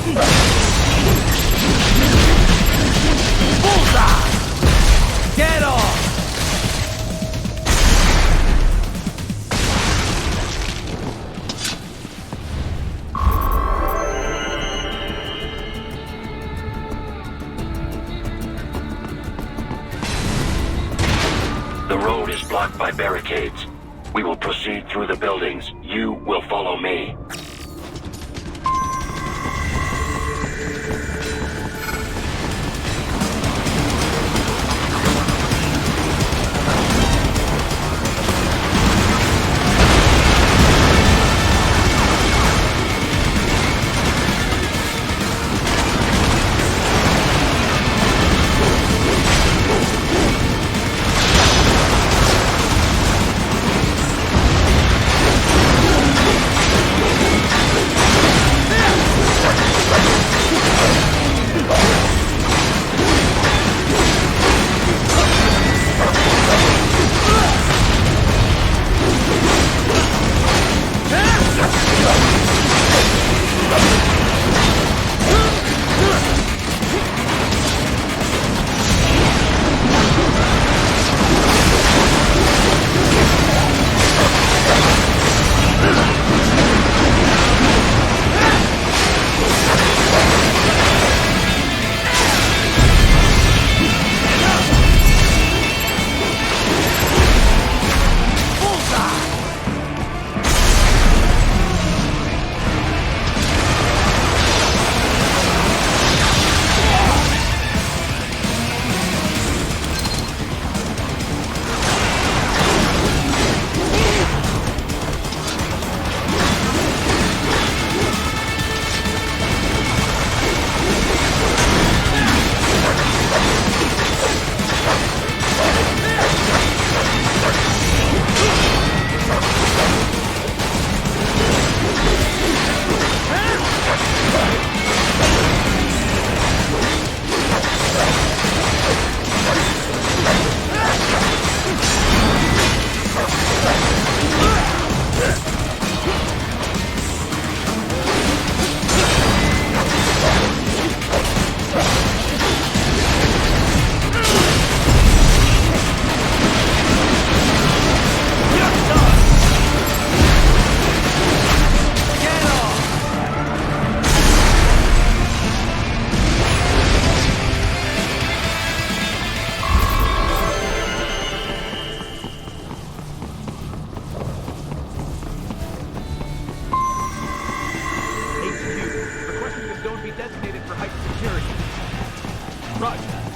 Bullseye! Get off! The road is blocked by barricades. We will proceed through the buildings. You will follow me.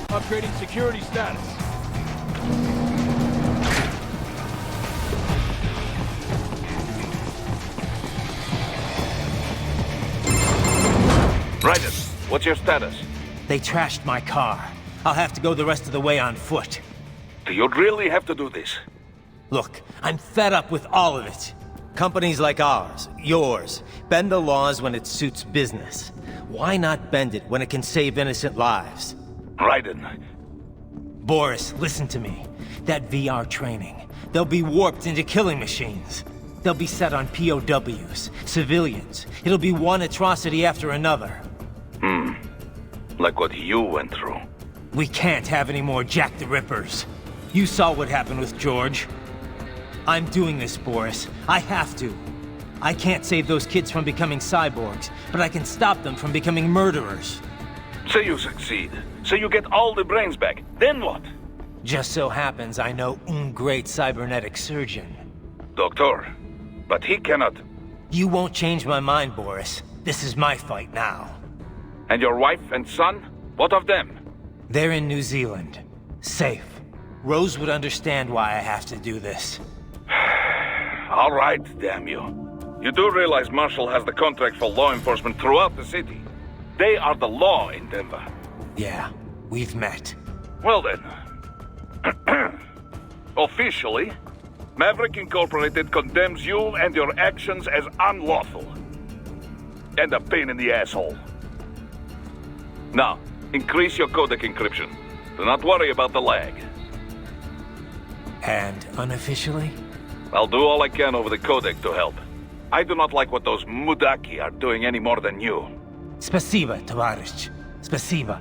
Upgrading security status. Raiden, what's your status? They trashed my car. I'll have to go the rest of the way on foot. Do you really have to do this? Look, I'm fed up with all of it. Companies like ours, yours, bend the laws when it suits business. Why not bend it when it can save innocent lives? Raiden. Boris, listen to me. That VR training, they'll be warped into killing machines. They'll be set on POWs, civilians. It'll be one atrocity after another. Like what you went through. We can't have any more Jack the Rippers. You saw what happened with George. I'm doing this, Boris. I have to. I can't save those kids from becoming cyborgs, but I can stop them from becoming murderers. Say you succeed. Say you get all the brains back. Then what? Just so happens I know un great cybernetic surgeon. Doctor. But he cannot... You won't change my mind, Boris. This is my fight now. And your wife and son? What of them? They're in New Zealand. Safe. Rose would understand why I have to do this. All right, damn you. You do realize Marshall has the contract for law enforcement throughout the city. They are the law in Denver. Yeah, we've met. Well then. Officially, Maverick Incorporated condemns you and your actions as unlawful. And a pain in the asshole. Now, increase your codec encryption. Do not worry about the lag. And unofficially? I'll do all I can over the codec to help. I do not like what those Mudaki are doing any more than you. Спасибо, товарищ. Спасибо.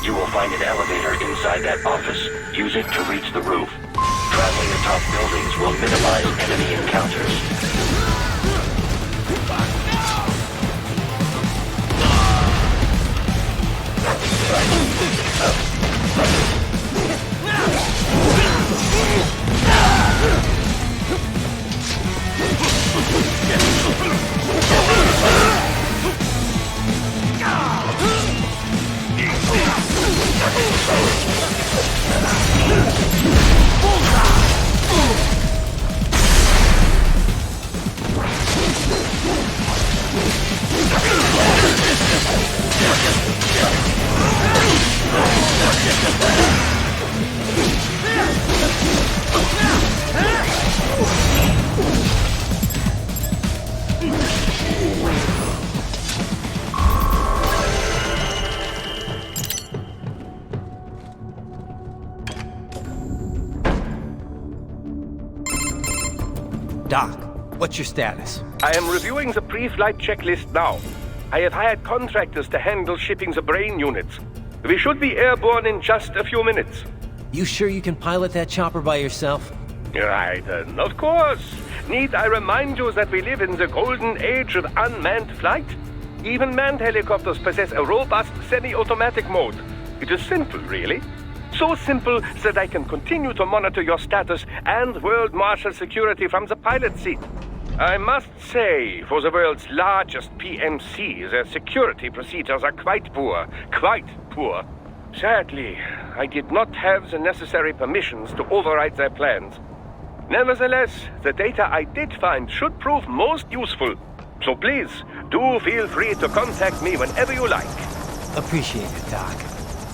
You will find an elevator inside that office. Use it to reach the roof. Traveling atop buildings will minimize enemy encounters. Doc, what's your status? I am reviewing the pre-flight checklist now. I have hired contractors to handle shipping the brain units. We should be airborne in just a few minutes. You sure you can pilot that chopper by yourself? Right, of course. Need I remind you that we live in the golden age of unmanned flight? Even manned helicopters possess a robust semi-automatic mode. It is simple, really. So simple that I can continue to monitor your status and world marshal security from the pilot seat. I must say, for the world's largest PMC, their security procedures are quite poor. Quite poor. Sadly, I did not have the necessary permissions to override their plans. Nevertheless, the data I did find should prove most useful. So please, do feel free to contact me whenever you like. Appreciate it, Doc.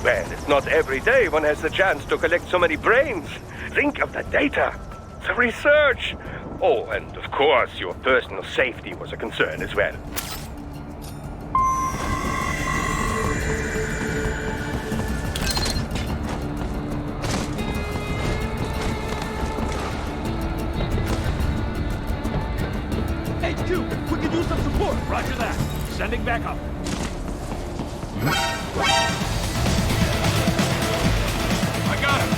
Well, it's not every day one has the chance to collect so many brains. Think of the data, the research. Oh, and of course, your personal safety was a concern as well. HQ, we could use some support. Roger that. Sending back up. I got him.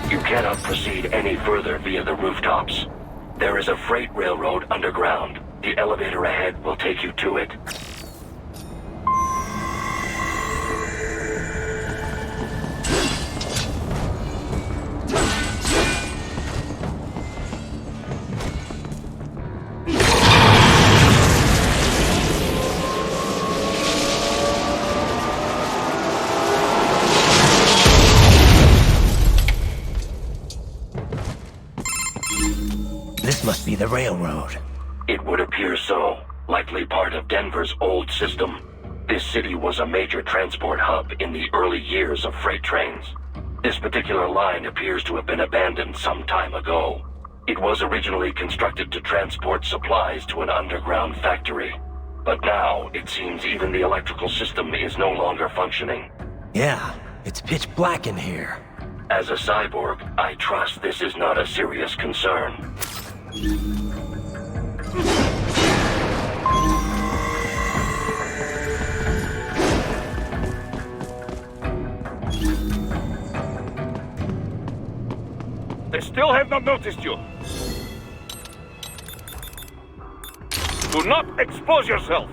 You cannot proceed any further via the rooftops. There is a freight railroad underground. The elevator ahead will take you to it. This must be the railroad. It would appear so. Likely part of Denver's old system. This city was a major transport hub in the early years of freight trains. This particular line appears to have been abandoned some time ago. It was originally constructed to transport supplies to an underground factory. But now, it seems even the electrical system is no longer functioning. Yeah, it's pitch black in here. As a cyborg, I trust this is not a serious concern. They still have not noticed you. Do not expose yourself.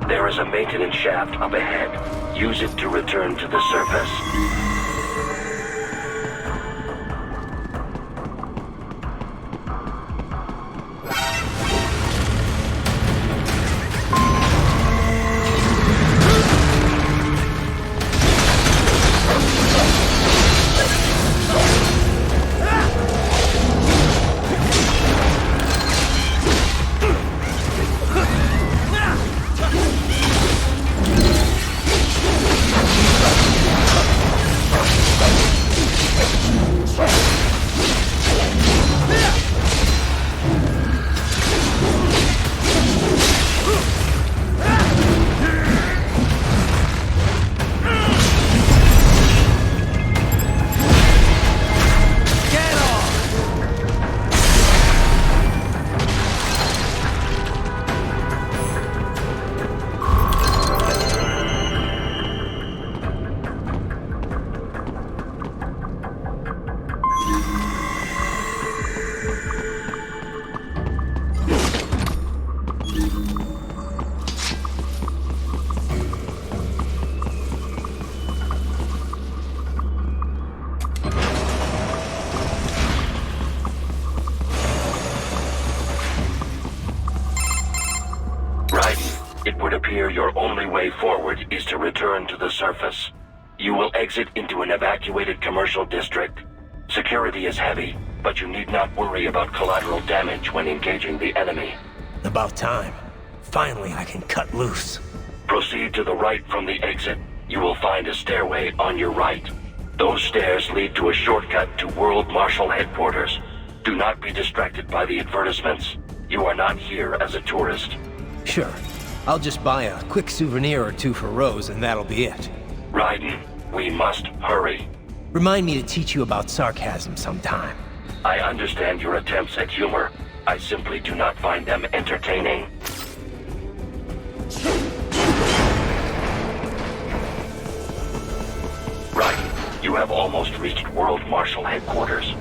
There is a maintenance shaft up ahead. Use it to return to the surface. It would appear your only way forward is to return to the surface. You will exit into an evacuated commercial district. Security is heavy, but you need not worry about collateral damage when engaging the enemy. About time. Finally, I can cut loose. Proceed to the right from the exit. You will find a stairway on your right. Those stairs lead to a shortcut to World Marshal Headquarters. Do not be distracted by the advertisements. You are not here as a tourist. Sure. I'll just buy a quick souvenir or two for Rose, and that'll be it. Raiden, we must hurry. Remind me to teach you about sarcasm sometime. I understand your attempts at humor. I simply do not find them entertaining. Raiden, you have almost reached World Marshal Headquarters.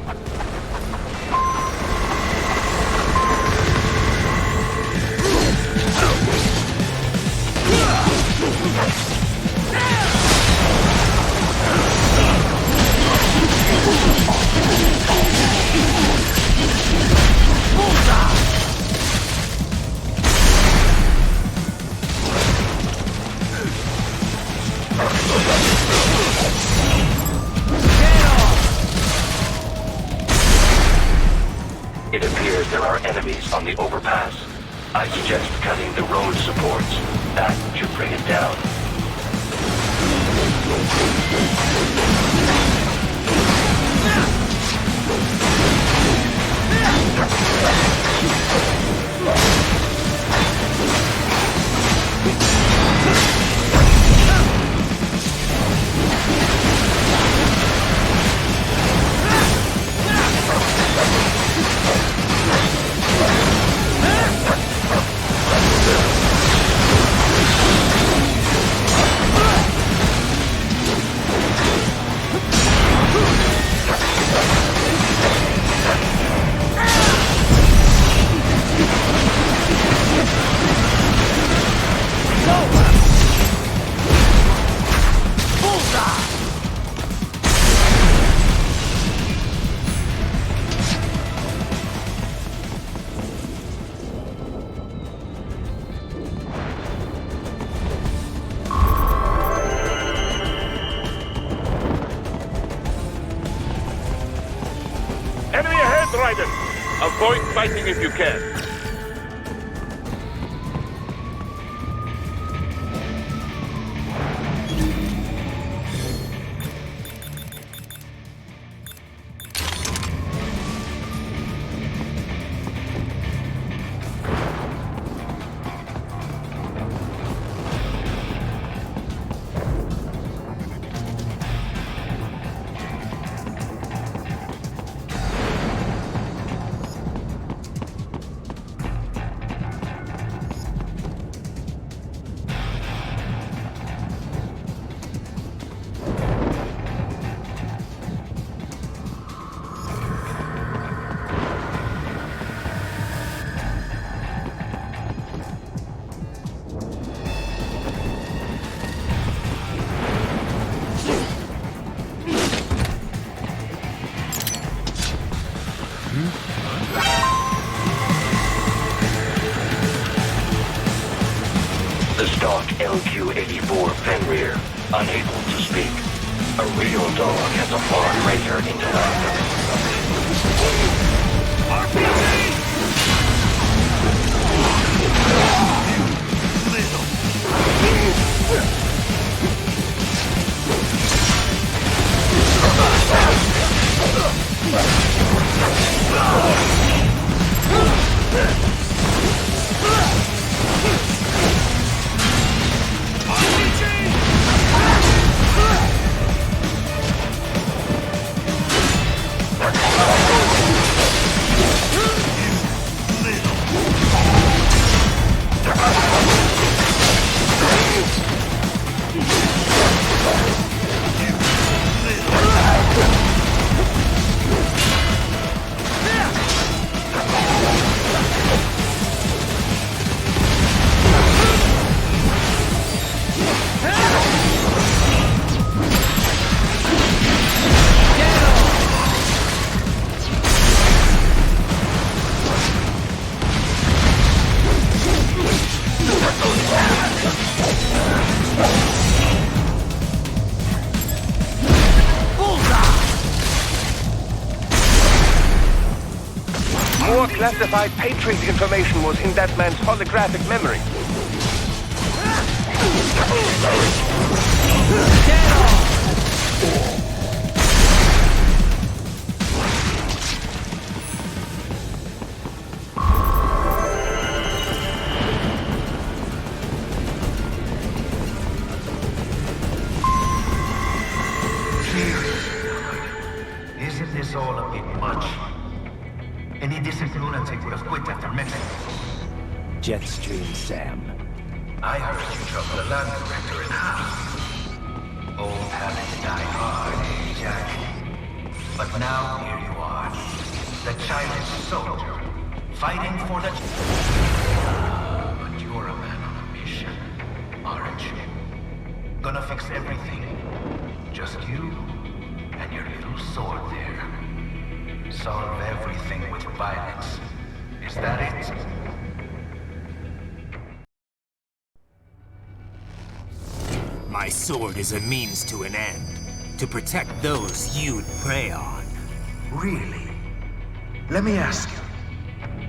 It appears there are enemies on the overpass. I suggest cutting the road supports. That should bring it down. Enemy ahead, Raiden! Avoid fighting if you can. The stock LQ-84 Fenrir, unable to speak. A real dog has a far greater intellect. classified patron information was in that man's holographic memory. Isn't this all a bit much? Any decent lunatic would have quit after Mexico. Jetstream, Sam. I heard you chopped the land director in half. Old habits die hard, eh, Jack? But now here you are. The childish soldier, fighting for the... But you're a man on a mission, aren't you? Gonna fix everything. Just you and your little sword there. Solve everything with violence. Is that it? My sword is a means to an end. To protect those you'd prey on. Really? Let me ask you.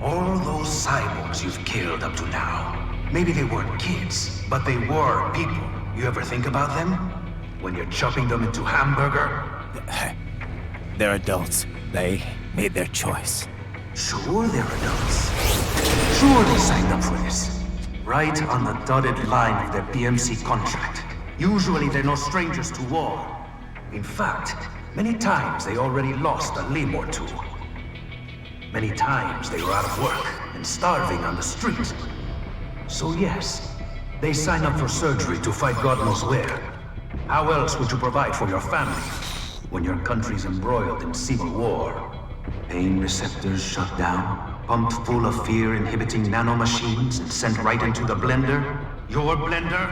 All those cyborgs you've killed up to now, maybe they weren't kids, but they were people. You ever think about them? When you're chopping them into hamburger? They're adults. They made their choice. Sure they're adults. Sure they signed up for this. Right on the dotted line of their BMC contract. Usually they're no strangers to war. In fact, many times they already lost a limb or two. Many times they were out of work and starving on the street. So yes, they sign up for surgery to fight God knows where. How else would you provide for your family when your country's embroiled in civil war? Pain receptors shut down, pumped full of fear-inhibiting nanomachines and sent right into the blender? Your blender?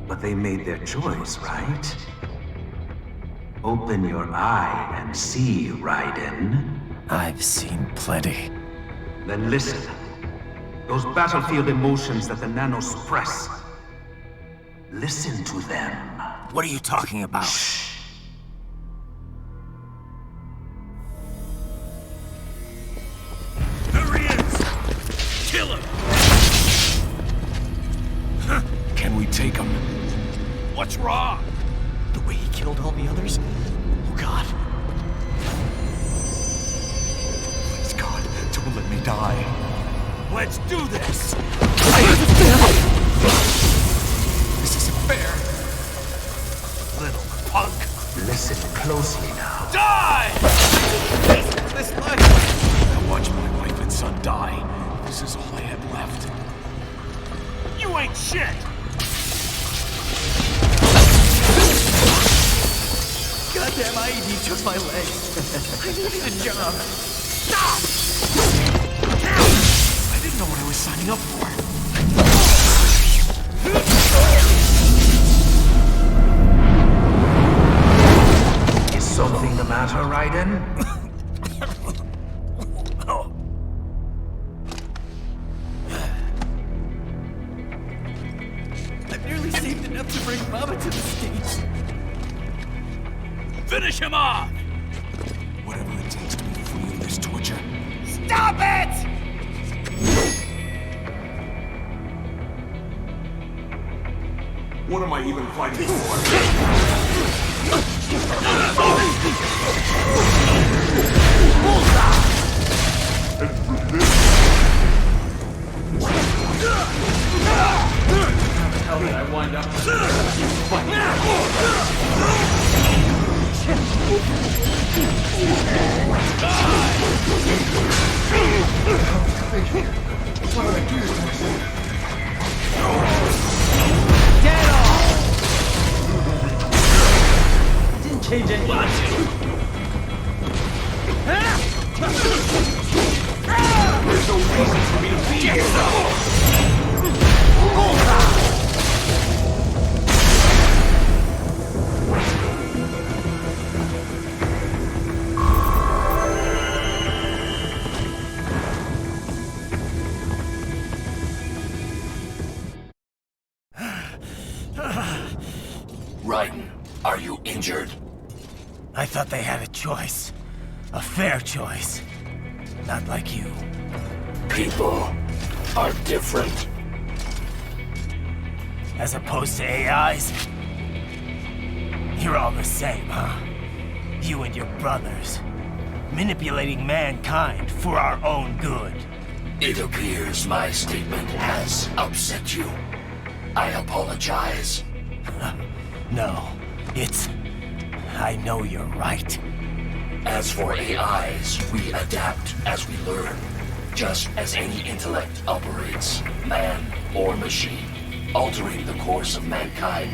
But they made their choice, right? Open your eye and see, Raiden. I've seen plenty. Then listen. Those battlefield emotions that the nanos suppress. Listen to them. What are you talking about? Shh. There he is! Kill him! Can we take him? What's wrong? The way he killed all the others? Oh God. Please God, don't let me die. Let's do this! This isn't fair. Little punk! Listen closely now. Die! This life. I watched my wife and son die. This is all I had left. You ain't shit! Goddamn IED took my leg. I needed a job. Stop! I didn't know what I was signing up for. Is something the matter, Raiden? I've nearly saved enough to bring Mama to the States. Finish him off! Whatever it takes to be free of this torture. Stop it! What am I even fighting for? How did I wind up? Get off! Didn't change anything. There's no reason for me to be here. Raiden, are you injured? I thought they had a choice. A fair choice. Not like you. People are different. As opposed to AIs? You're all the same, huh? You and your brothers. Manipulating mankind for our own good. It appears my statement has upset you. I apologize. No, it's... I know you're right. As for AIs, we adapt as we learn. Just as any intellect operates, man or machine. Altering the course of mankind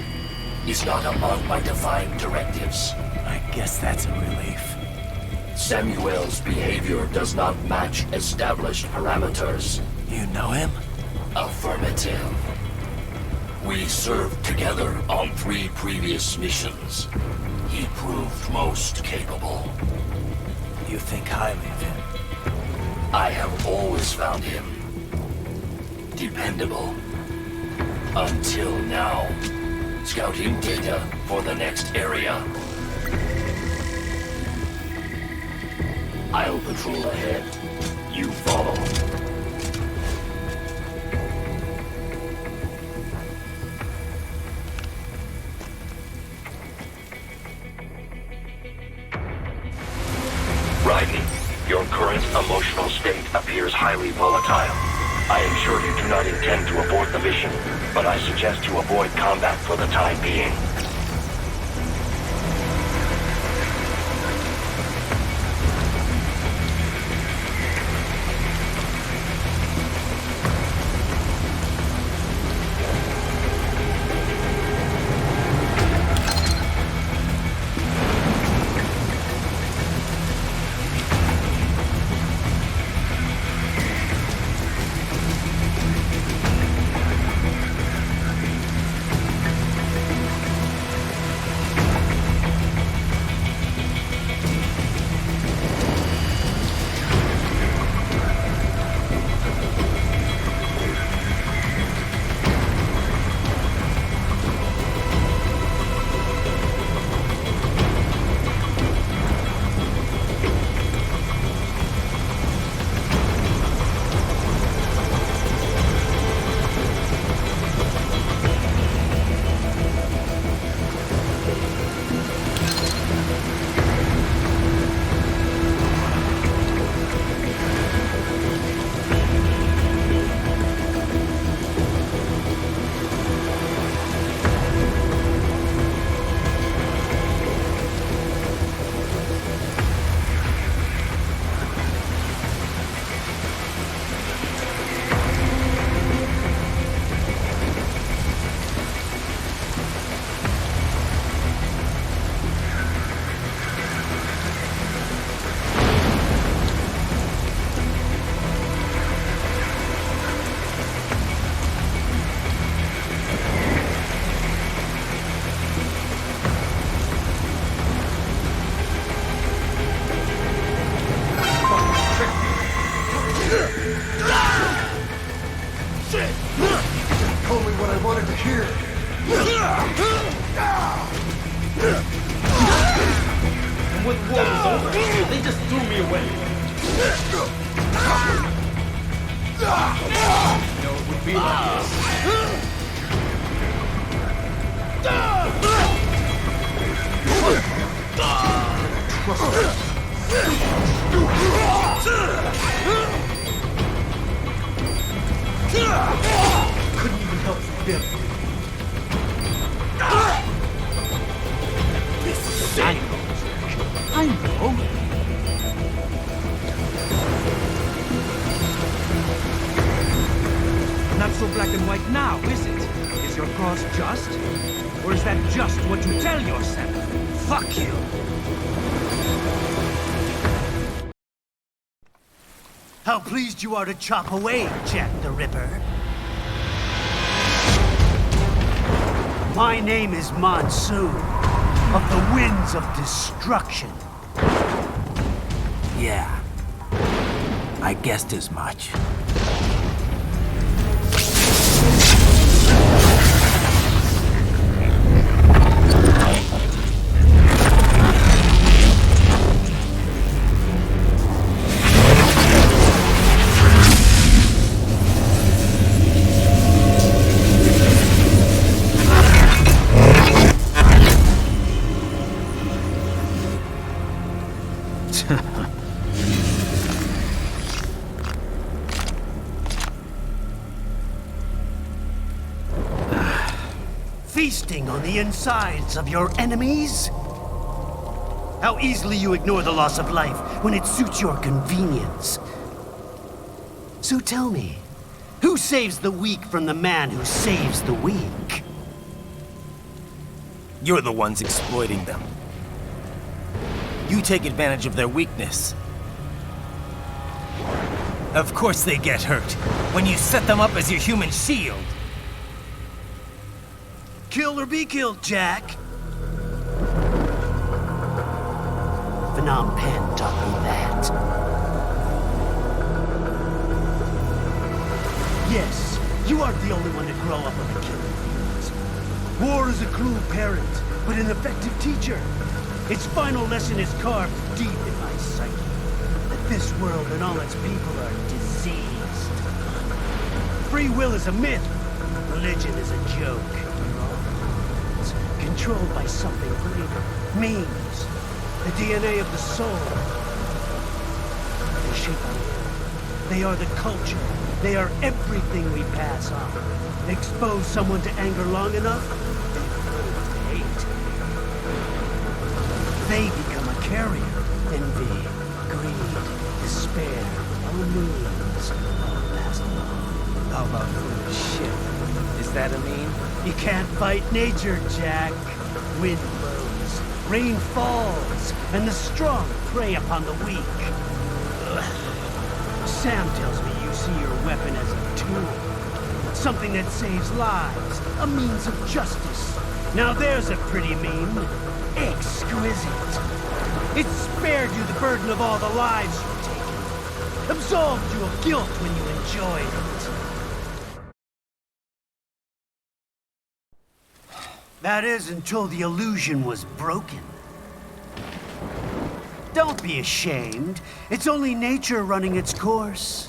is not among my defined directives. I guess that's a relief. Samuel's behavior does not match established parameters. You know him? Affirmative. We served together on 3 previous missions. He proved most capable. You think highly of him? I have always found him dependable. Until now. Scouting data for the next area. I'll patrol ahead. You follow. Raiden, your current emotional state appears highly volatile. I am sure you do not intend to abort the mission, but I suggest you avoid combat for the time being. Told me what I wanted to hear. And when the war was over, they just threw me away. You know, it would be like Couldn't even help forgive. I know. Not so black and white now, is it? Is your cause just? Or is that just what you tell yourself? Fuck you! How pleased you are to chop away, Jack the Ripper. My name is Monsoon, of the Winds of Destruction. Yeah. I guessed as much. feasting on the insides of your enemies? How easily you ignore the loss of life when it suits your convenience. So tell me, who saves the weak from the man who saves the weak? You're the ones exploiting them. You take advantage of their weakness. Of course they get hurt when you set them up as your human shield. Kill or be killed, Jack. Phnom Penh taught me that. Yes, you aren't the only one to grow up on the killing fields. War is a cruel parent, but an effective teacher. Its final lesson is carved deep in my psyche. That this world and all its people are diseased. Free will is a myth. Religion is a joke. It's controlled by something greater. Memes. The DNA of the soul. They shape our will. They are the culture. They are everything we pass on. Expose someone to anger long enough, they hate. They become a carrier. Envy, greed, despair, all means, all passed along. How about foolish shit? Is that a meme? You can't fight nature, Jack. Wind blows, rain falls, and the strong prey upon the weak. Ugh. Sam tells me you see your weapon as a tool. Something that saves lives, a means of justice. Now there's a pretty meme. Exquisite. It spared you the burden of all the lives you've taken. Absolved you of guilt when you enjoyed it. That is until the illusion was broken. Don't be ashamed. It's only nature running its course.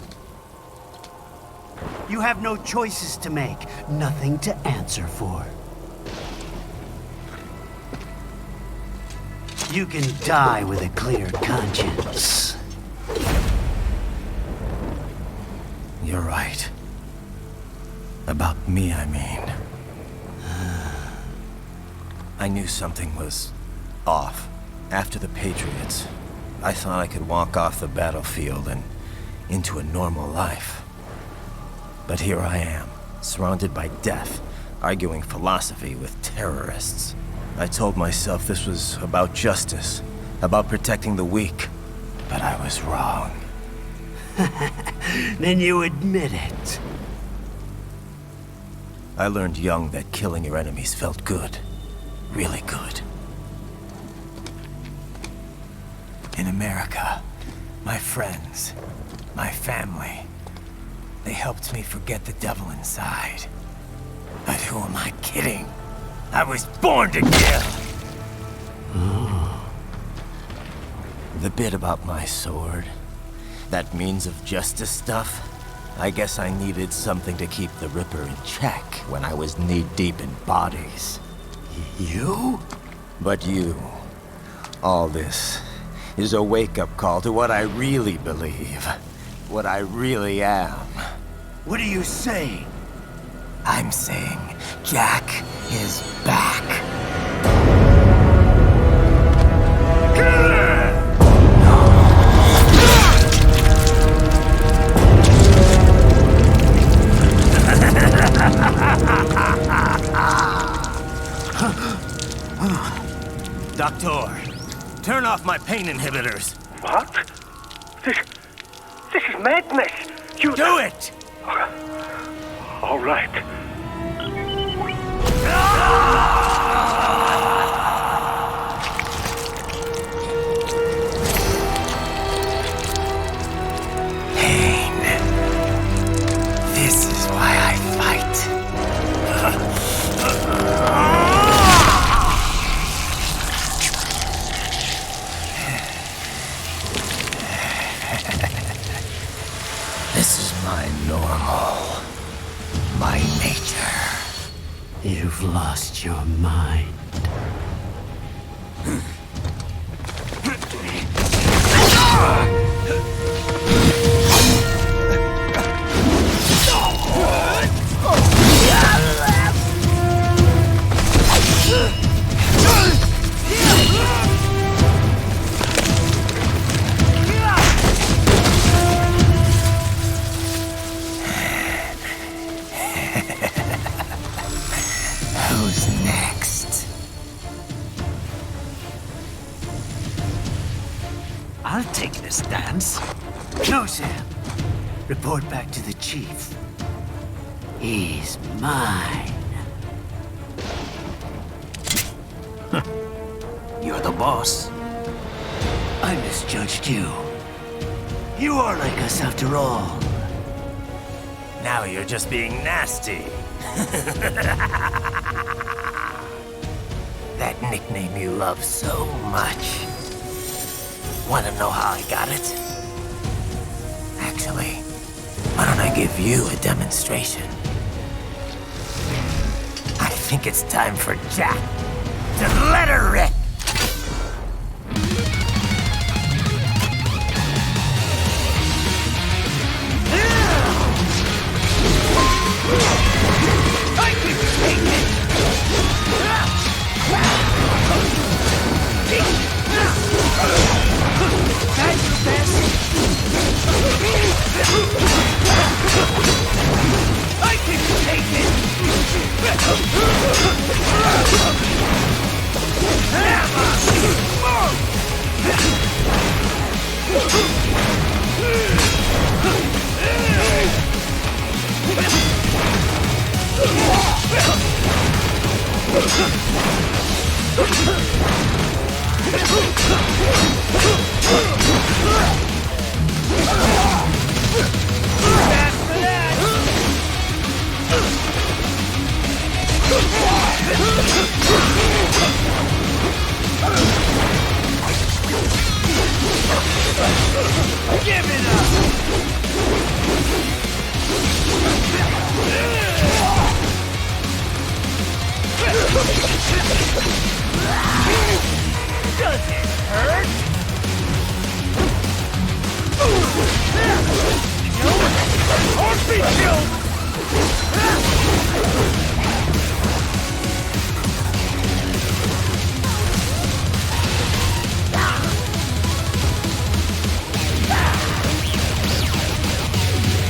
You have no choices to make, nothing to answer for. You can die with a clear conscience. You're right. About me, I mean. I knew something was off. After the Patriots, I thought I could walk off the battlefield and into a normal life. But here I am, surrounded by death, arguing philosophy with terrorists. I told myself this was about justice, about protecting the weak. But I was wrong. Then you admit it. I learned young that killing your enemies felt good. Really good. In America, my friends, my family, they helped me forget the devil inside. But who am I kidding? I was born to kill! The bit about my sword, that means of justice stuff, I guess I needed something to keep the Ripper in check when I was knee-deep in bodies. You? But you, all this, is a wake-up call to what I really believe. What I really am. What are you saying? I'm saying Jack is back. Doctor, turn off my pain inhibitors. What? This is madness. You do it! All right. Pain. This is why I fight. This is my normal. My nature. You've lost your mind. dance? No, Sam. Report back to the chief. He's mine. You're the boss. I misjudged you. You are like us after all. Now you're just being nasty. That nickname you love so much. Want to know how I got it? Actually, why don't I give you a demonstration? I think it's time for Jack to let her rip. I can take it! That's the best! I can take it! Give it up! Does it hurt? Or be killed!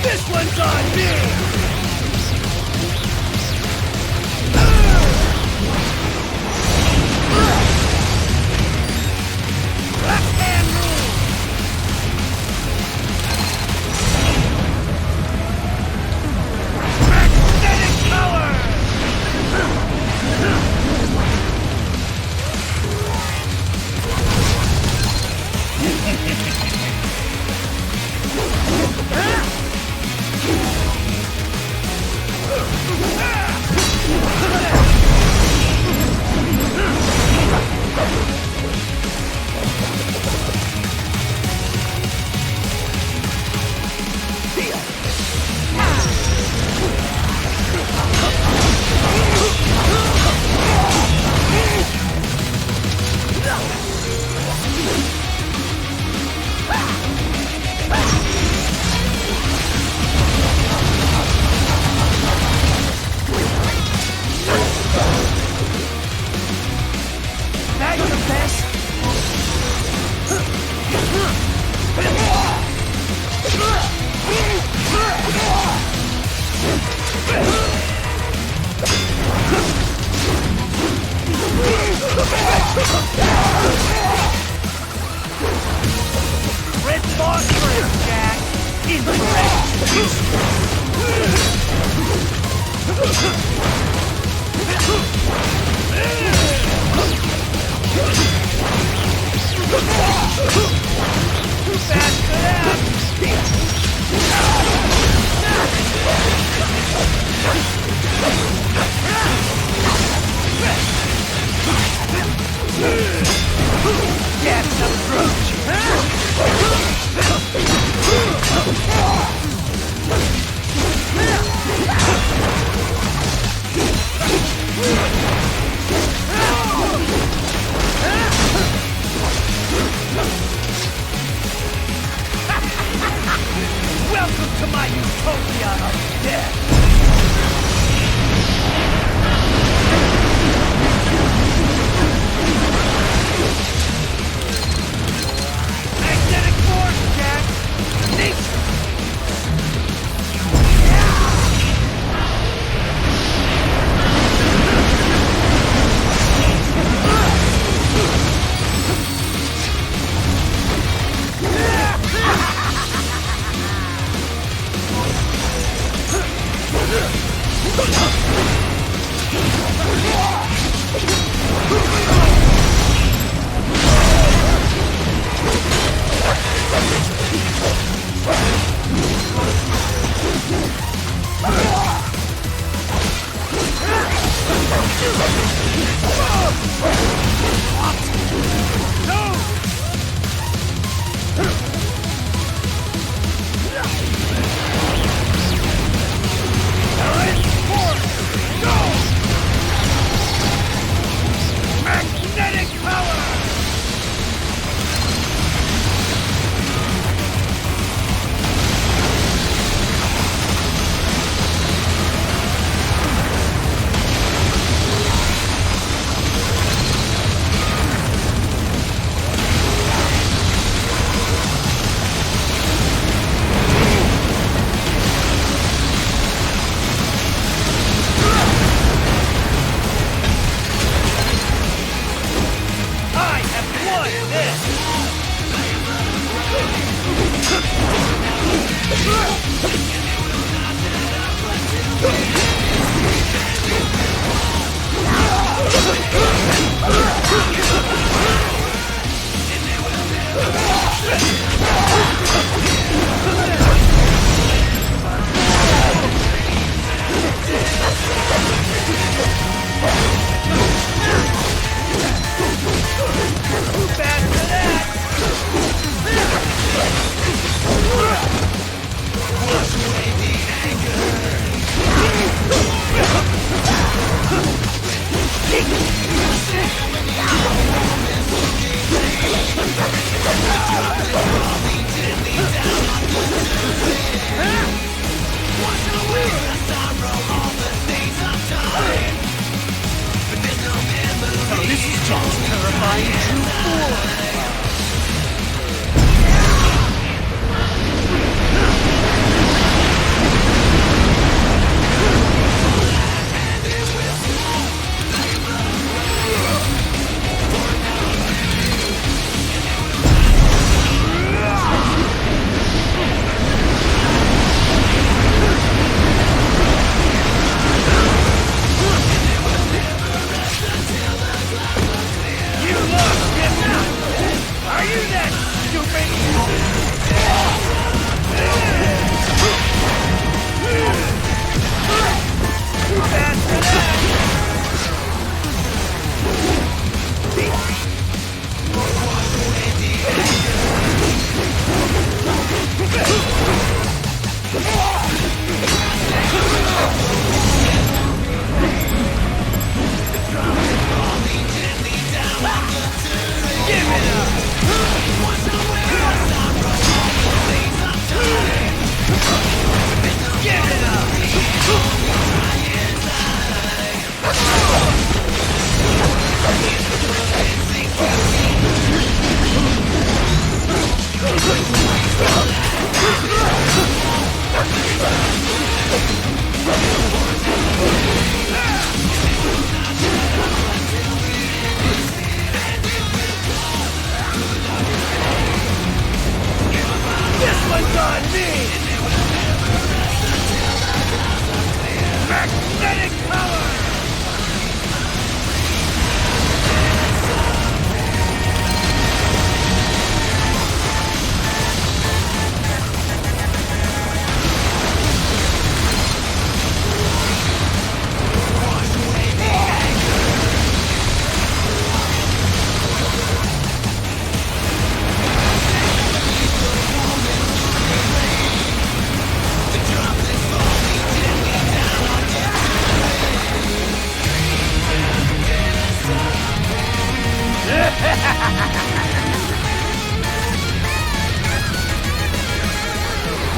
This one's on me!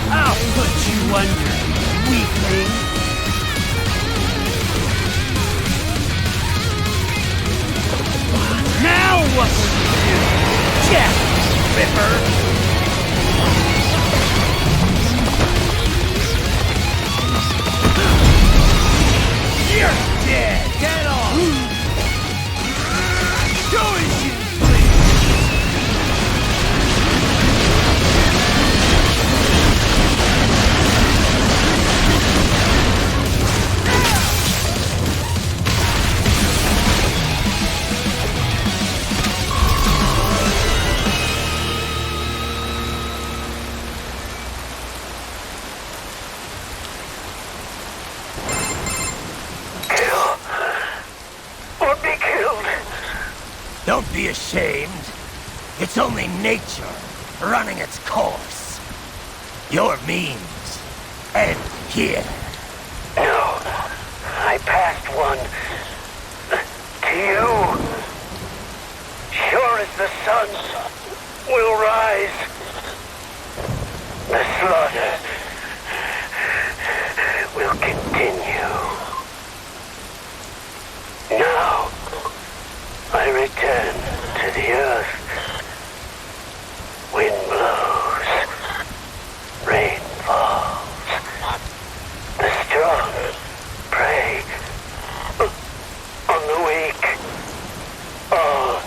I'll put you under, weakling! Now what will you do, Jack Ripper? You're dead! Get off! Show us you, please! ashamed. It's only nature running its course. Your means end here. No, I passed one to you. Sure as the sun will rise, the slaughter will continue. Now, I return to the earth. Wind blows, rain falls. The strong prey on the weak. All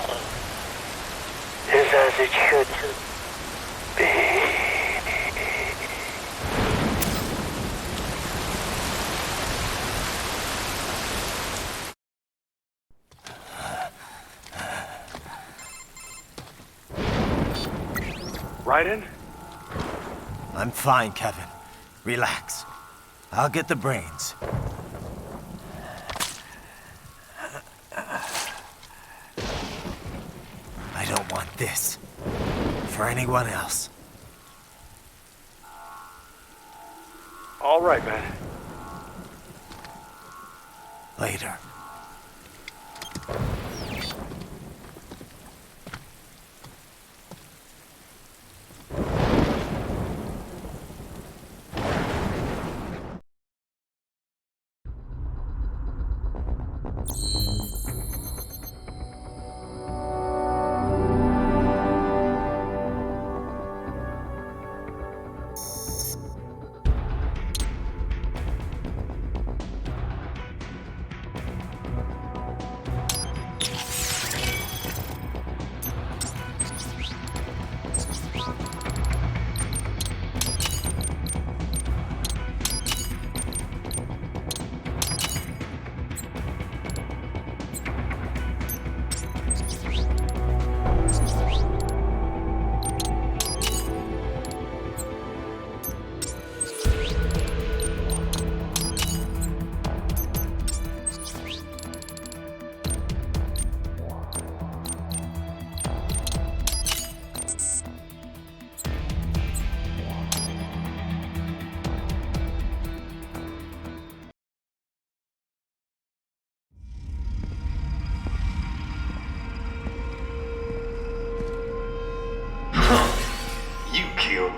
is as it should be. Raiden? I'm fine, Kevin. Relax. I'll get the brains. I don't want this for anyone else. All right, man. Later.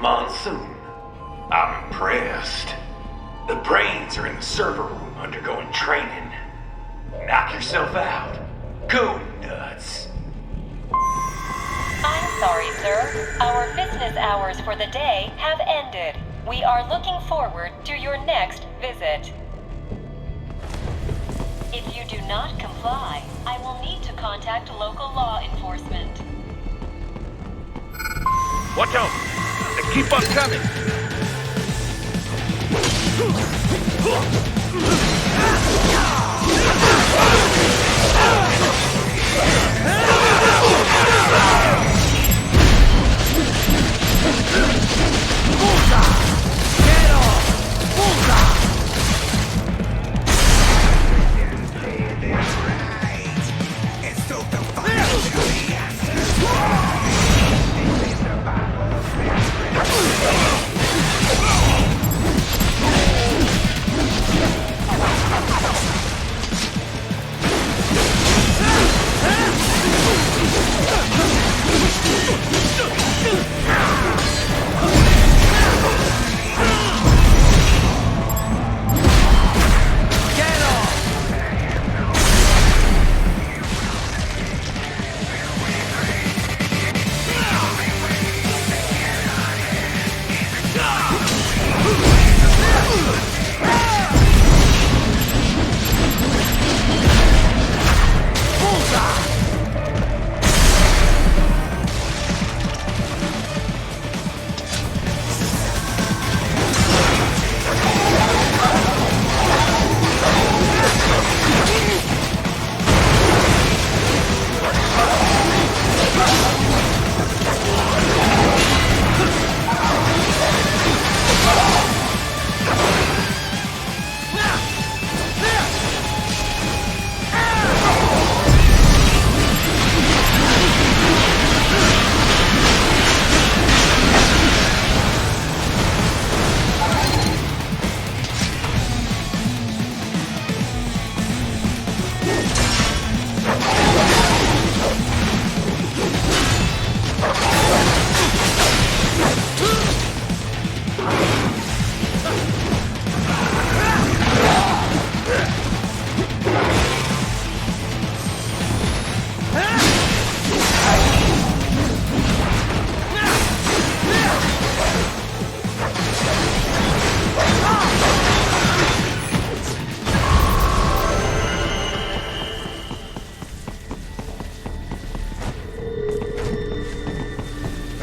Monsoon. I'm impressed. The brains are in the server room undergoing training. Knock yourself out. Go nuts. I'm sorry, sir. Our business hours for the day have ended. We are looking forward to your next visit. If you do not comply, I will need to contact local law enforcement. Watch out! They keep on coming!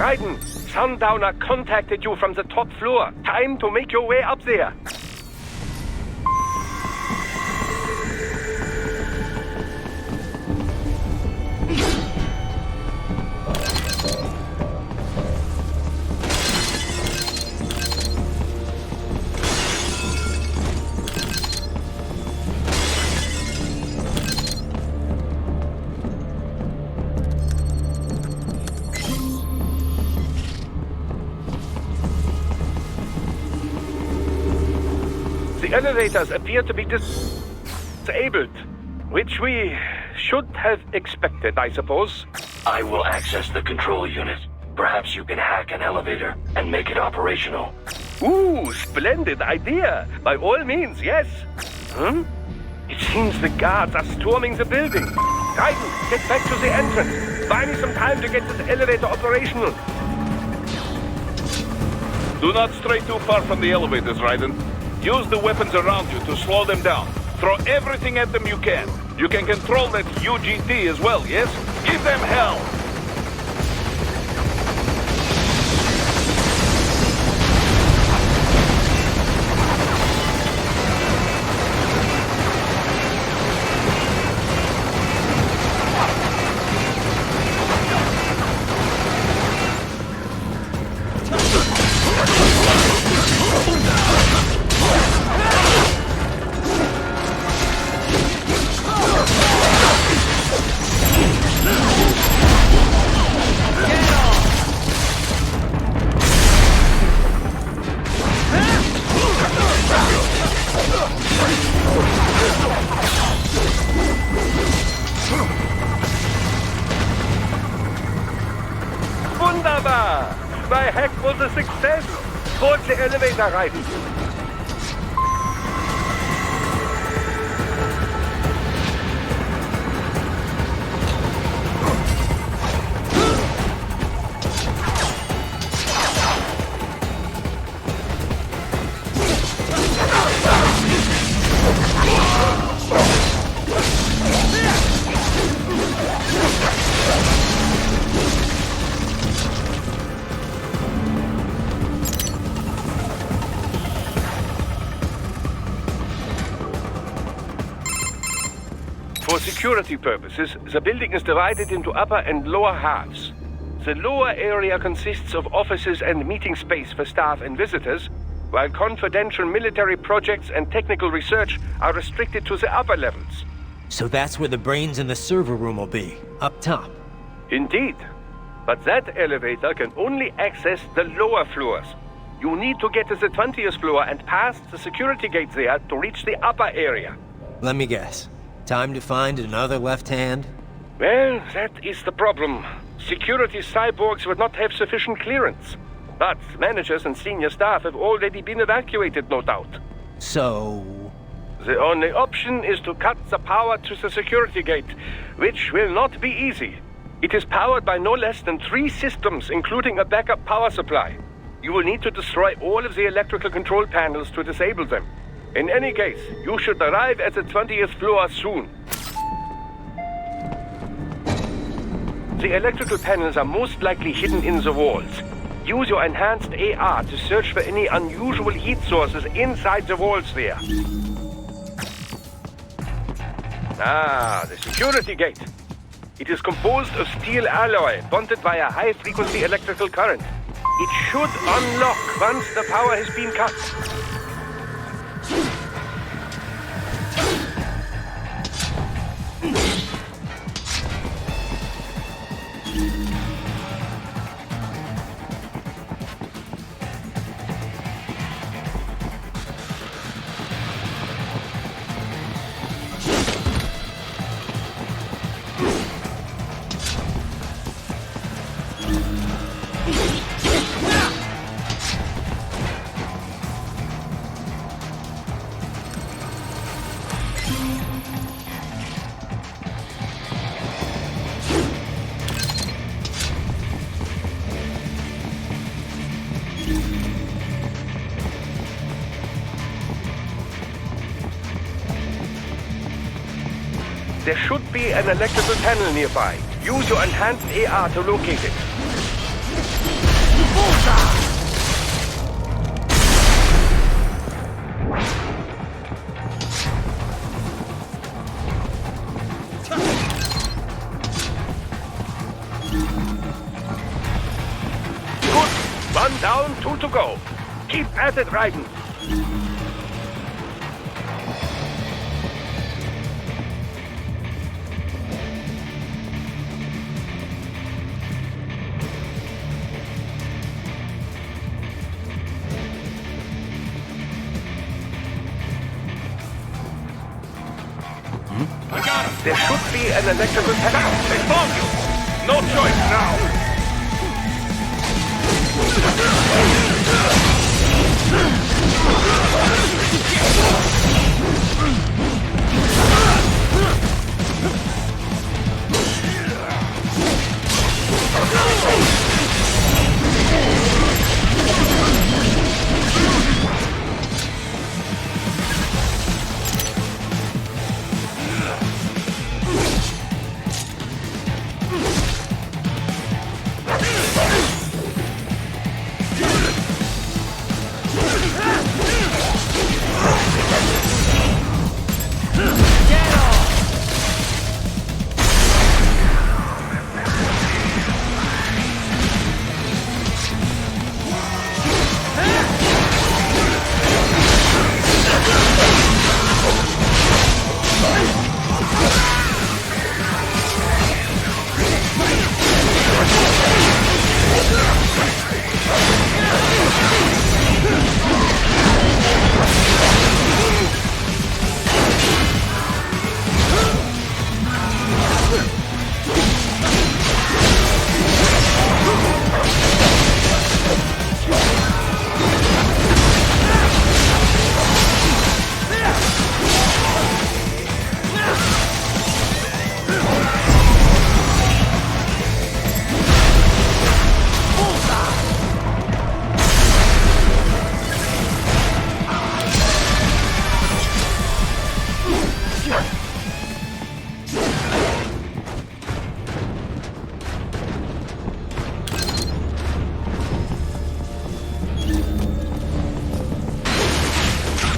Raiden, Sundowner contacted you from the top floor. Time to make your way up there. The elevators appear to be disabled, which we should have expected, I suppose. I will access the control unit. Perhaps you can hack an elevator and make it operational. Ooh, splendid idea. By all means, yes. It seems the guards are storming the building. Raiden, get back to the entrance. Buy me some time to get this elevator operational. Do not stray too far from the elevators, Raiden. Use the weapons around you to slow them down. Throw everything at them you can. You can control that UGT as well, yes? Give them hell! Wunderbar! My hack was a success! Towards the elevator, Raiden. For security purposes, the building is divided into upper and lower halves. The lower area consists of offices and meeting space for staff and visitors, while confidential military projects and technical research are restricted to the upper levels. So that's where the brains in the server room will be, up top. Indeed. But that elevator can only access the lower floors. You need to get to the 20th floor and pass the security gate there to reach the upper area. Let me guess. Time to find another left hand? Well, that is the problem. Security cyborgs would not have sufficient clearance. But managers and senior staff have already been evacuated, no doubt. So... The only option is to cut the power to the security gate, which will not be easy. It is powered by no less than 3 systems, including a backup power supply. You will need to destroy all of the electrical control panels to disable them. In any case, you should arrive at the 20th floor soon. The electrical panels are most likely hidden in the walls. Use your enhanced AR to search for any unusual heat sources inside the walls there. Ah, the security gate. It is composed of steel alloy bonded by a high-frequency electrical current. It should unlock once the power has been cut. There should be an electrical panel nearby. Use your enhanced AR to locate it. One down, 2 to go. Keep at it, Raiden. I got him! There should be an electrical path. They found you! No choice now!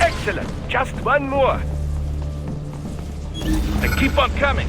Excellent. Just one more. And keep on coming!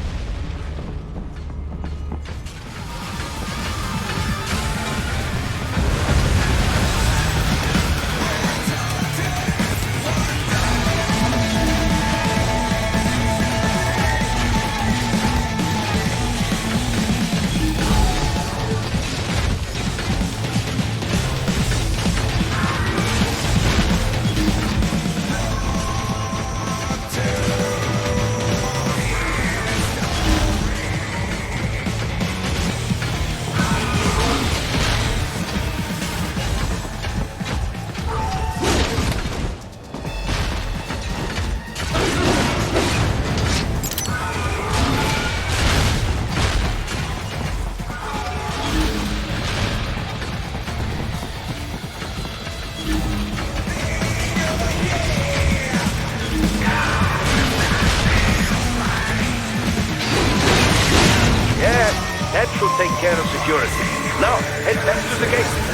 That should take care of security. Now, head back to the gate.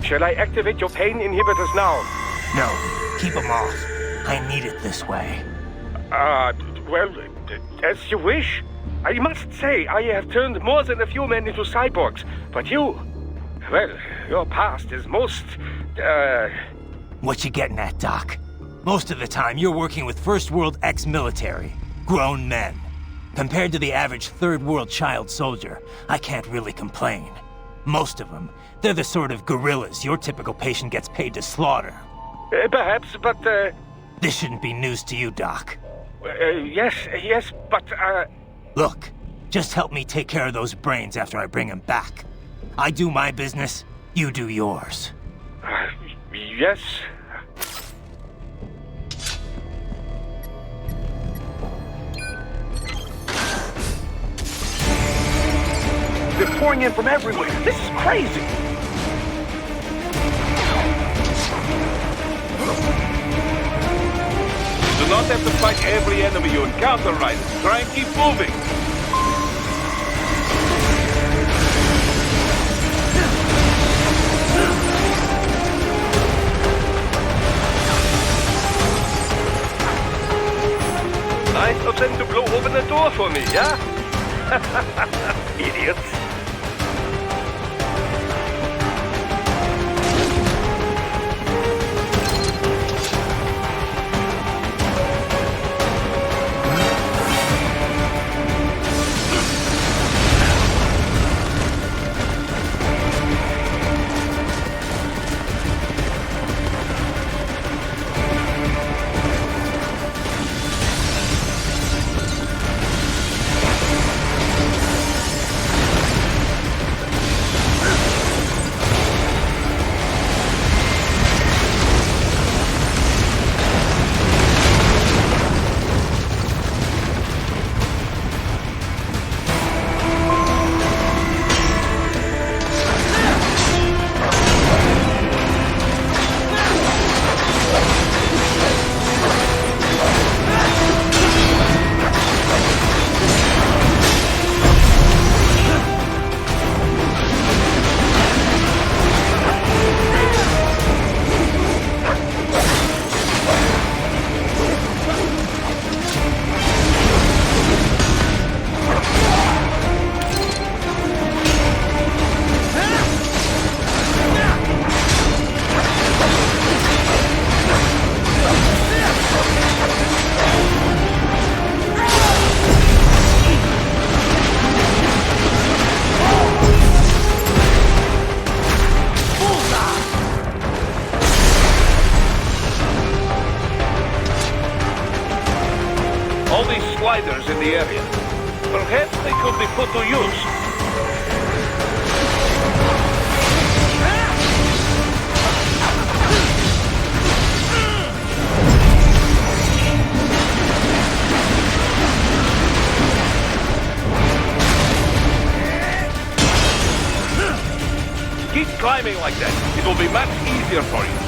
Shall I activate your pain inhibitors now? No, keep them off. I need it this way. Well, as you wish. I must say, I have turned more than a few men into cyborgs, but you... Well, your past is most, What you getting at, Doc? Most of the time, you're working with First World ex-military. Grown men. Compared to the average Third World child soldier, I can't really complain. Most of them, they're the sort of guerrillas your typical patient gets paid to slaughter. Perhaps, but, This shouldn't be news to you, Doc. yes, but, Look, just help me take care of those brains after I bring them back. I do my business, you do yours. Yes. They're pouring in from everywhere. This is crazy. Do not have to fight every enemy you encounter, Ryder. Try and keep moving. Nice of them to blow open the door for me, yeah? Idiots. Sliders in the area. Perhaps they could be put to use. Keep climbing like that. It will be much easier for you.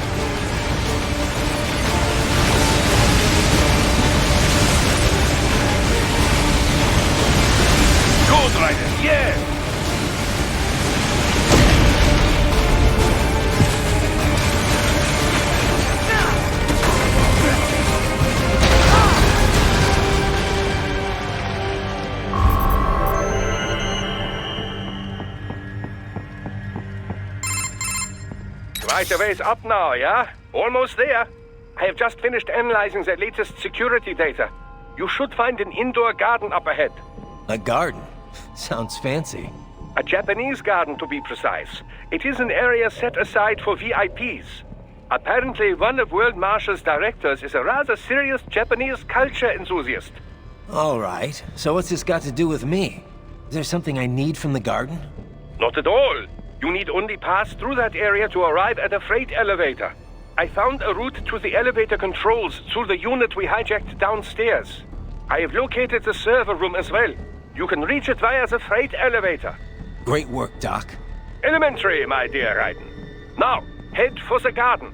Good, Ryder, yes! Right a ways up now, yeah? Almost there. I have just finished analyzing the latest security data. You should find an indoor garden up ahead. A garden? Sounds fancy. A Japanese garden, to be precise. It is an area set aside for VIPs. Apparently, one of World Marshal's directors is a rather serious Japanese culture enthusiast. All right. So what's this got to do with me? Is there something I need from the garden? Not at all. You need only pass through that area to arrive at a freight elevator. I found a route to the elevator controls through the unit we hijacked downstairs. I have located the server room as well. You can reach it via the freight elevator. Great work, Doc. Elementary, my dear Raiden. Now, head for the garden.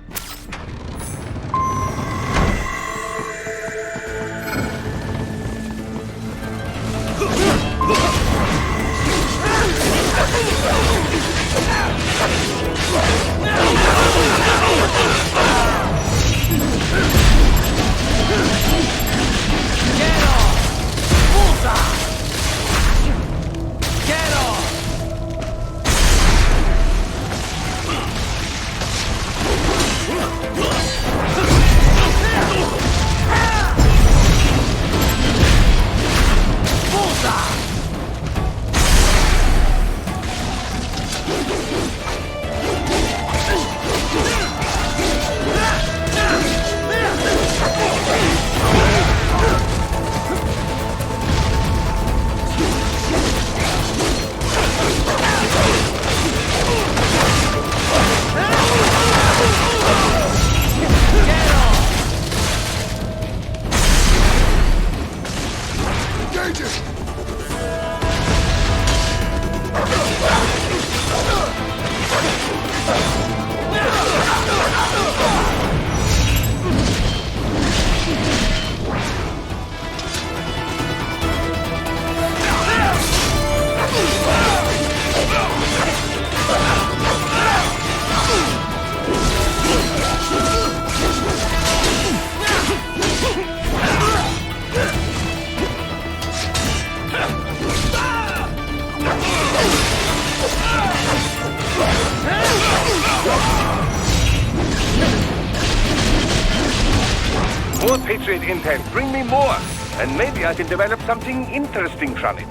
more Patriot intel. Bring me more. And maybe I can develop something interesting from it.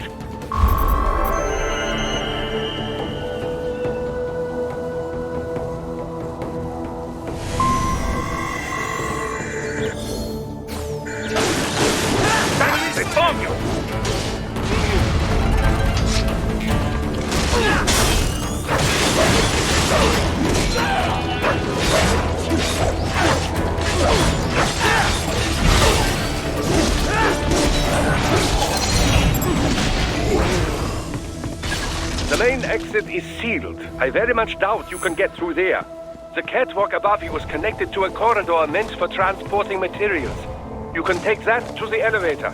They found you! The main exit is sealed. I very much doubt you can get through there. The catwalk above you is connected to a corridor meant for transporting materials. You can take that to the elevator.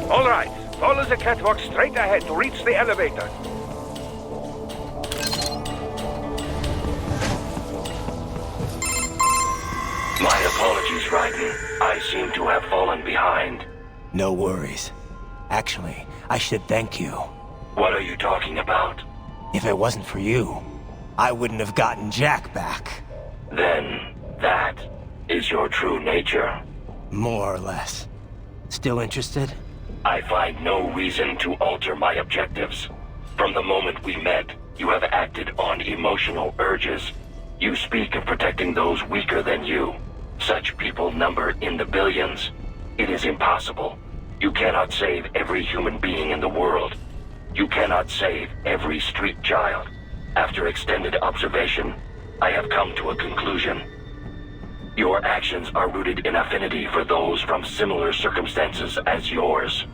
All right, follow the catwalk straight ahead to reach the elevator. My apologies, Raiden. I seem to have fallen behind. No worries. Actually, I should thank you. What are you talking about? If it wasn't for you, I wouldn't have gotten Jack back. Then, that is your true nature. More or less. Still interested? I find no reason to alter my objectives. From the moment we met, you have acted on emotional urges. You speak of protecting those weaker than you. Such people number in the billions. It is impossible. You cannot save every human being in the world. You cannot save every street child. After extended observation, I have come to a conclusion. Your actions are rooted in affinity for those from similar circumstances as yours.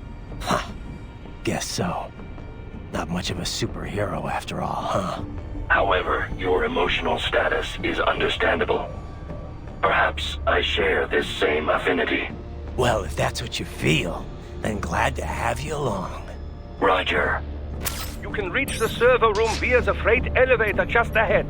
Huh. Guess so. Not much of a superhero after all, huh? However, your emotional status is understandable. Perhaps I share this same affinity. Well, if that's what you feel, then glad to have you along. Roger. You can reach the server room via the freight elevator just ahead.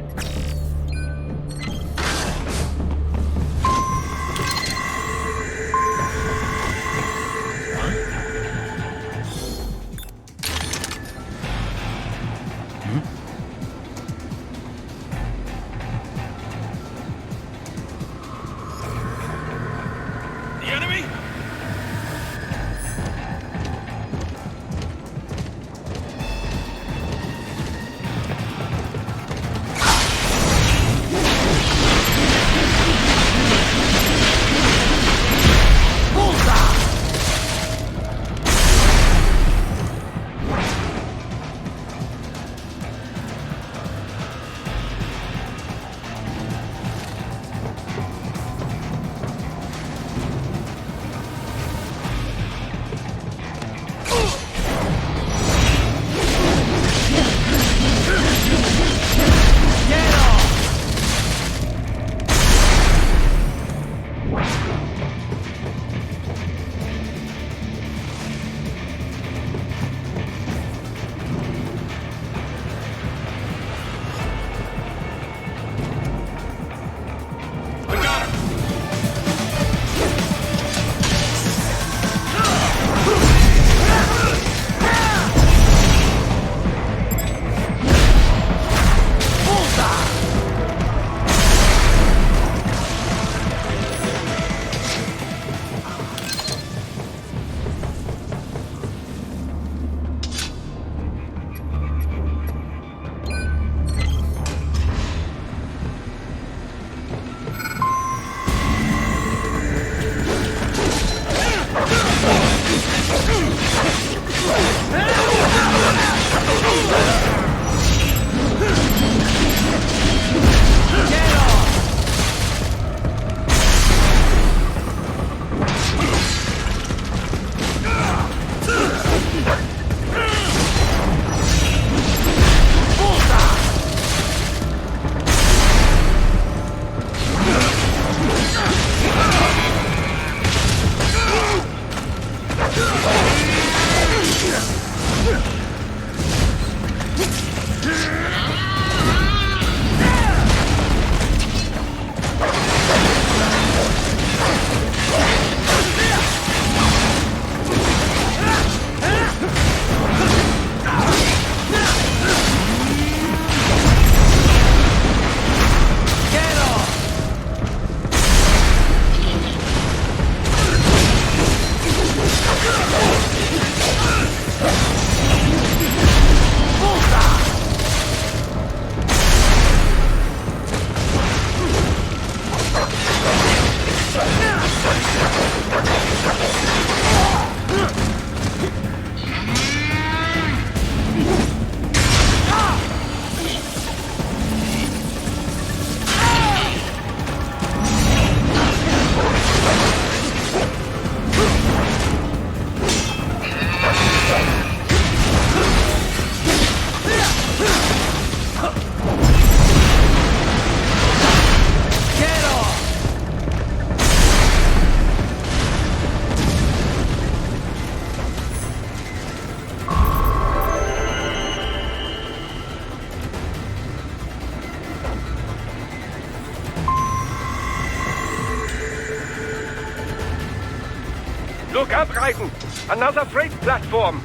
Abreiten! Another freight platform!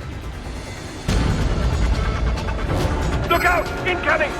Look out! Incoming!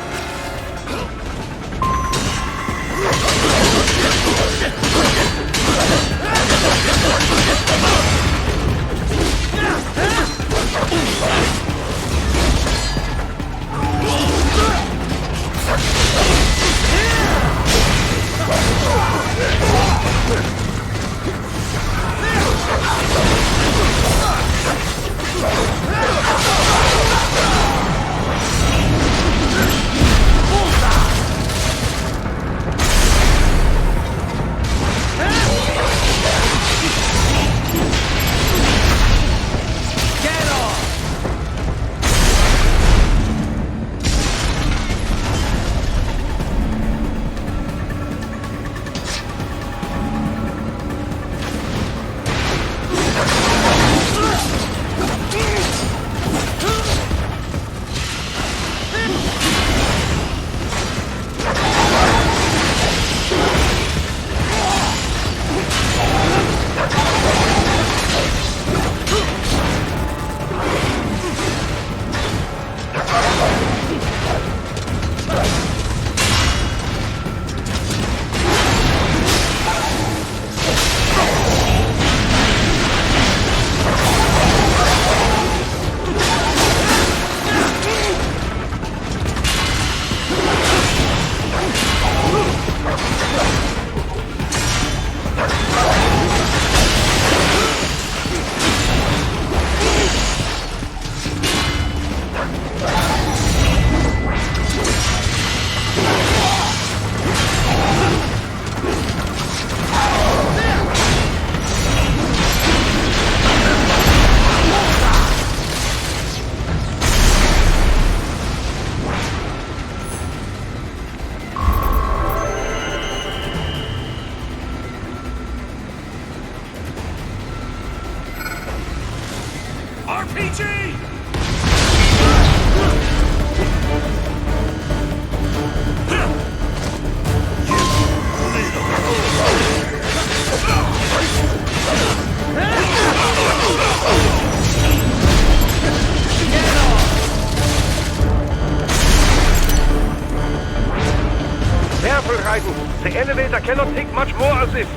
The elevator cannot take much more of this.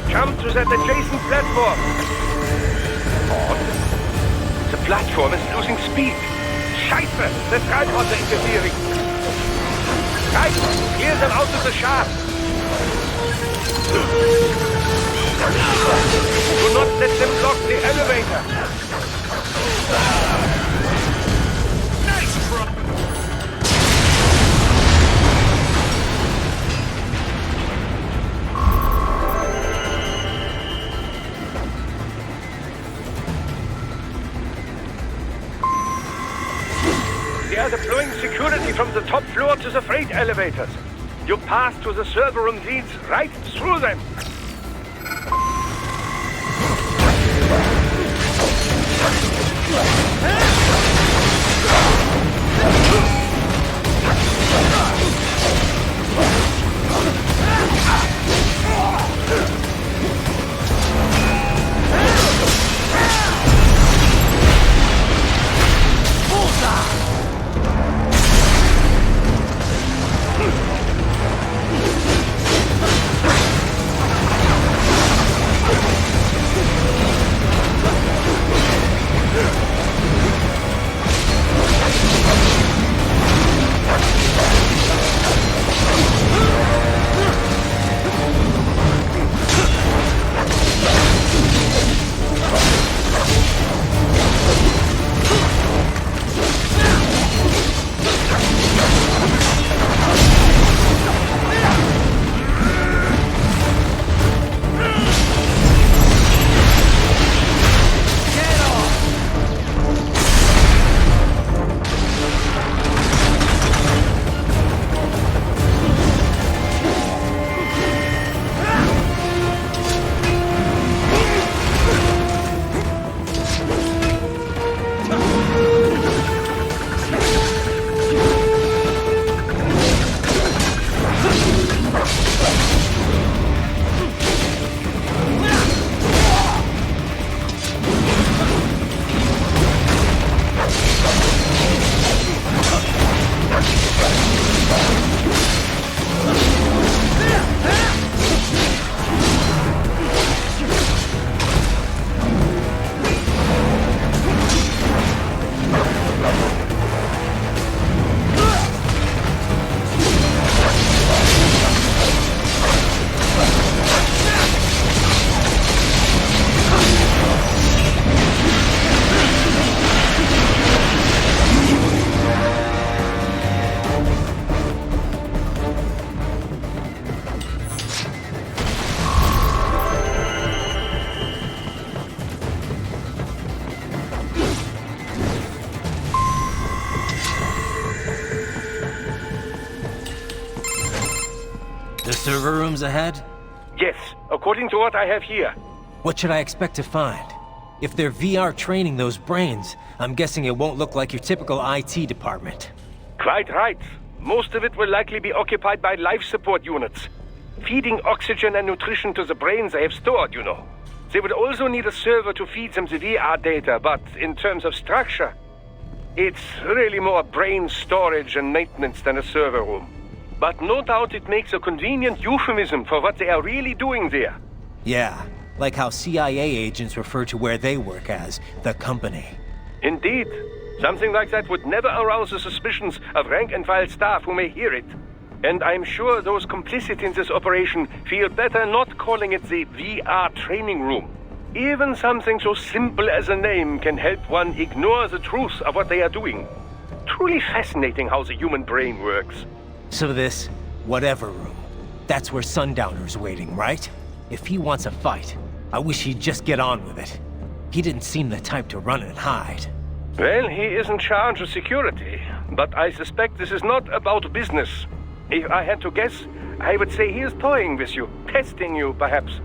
Jump to that adjacent platform. Odd. The platform is losing speed. Scheiße! The tripods are interfering. Right, clear them out of the shaft. Do not let them block the elevator. Nice try. They are deploying security from the top floor to the freight elevators. Your path to the server room leads right through them. server rooms ahead? Yes, according to what I have here. What should I expect to find? If they're VR training those brains, I'm guessing it won't look like your typical IT department. Quite right. Most of it will likely be occupied by life support units. Feeding oxygen and nutrition to the brains they have stored, you know. They would also need a server to feed them the VR data, but in terms of structure, it's really more brain storage and maintenance than a server room. But no doubt it makes a convenient euphemism for what they are really doing there. Yeah, like how CIA agents refer to where they work as the company. Indeed. Something like that would never arouse the suspicions of rank-and-file staff who may hear it. And I'm sure those complicit in this operation feel better not calling it the VR training room. Even something so simple as a name can help one ignore the truth of what they are doing. Truly fascinating how the human brain works. So this whatever room, that's where Sundowner's waiting, right? If he wants a fight, I wish he'd just get on with it. He didn't seem the type to run and hide. Well, he is in charge of security, but I suspect this is not about business. If I had to guess, I would say he is toying with you, testing you, perhaps.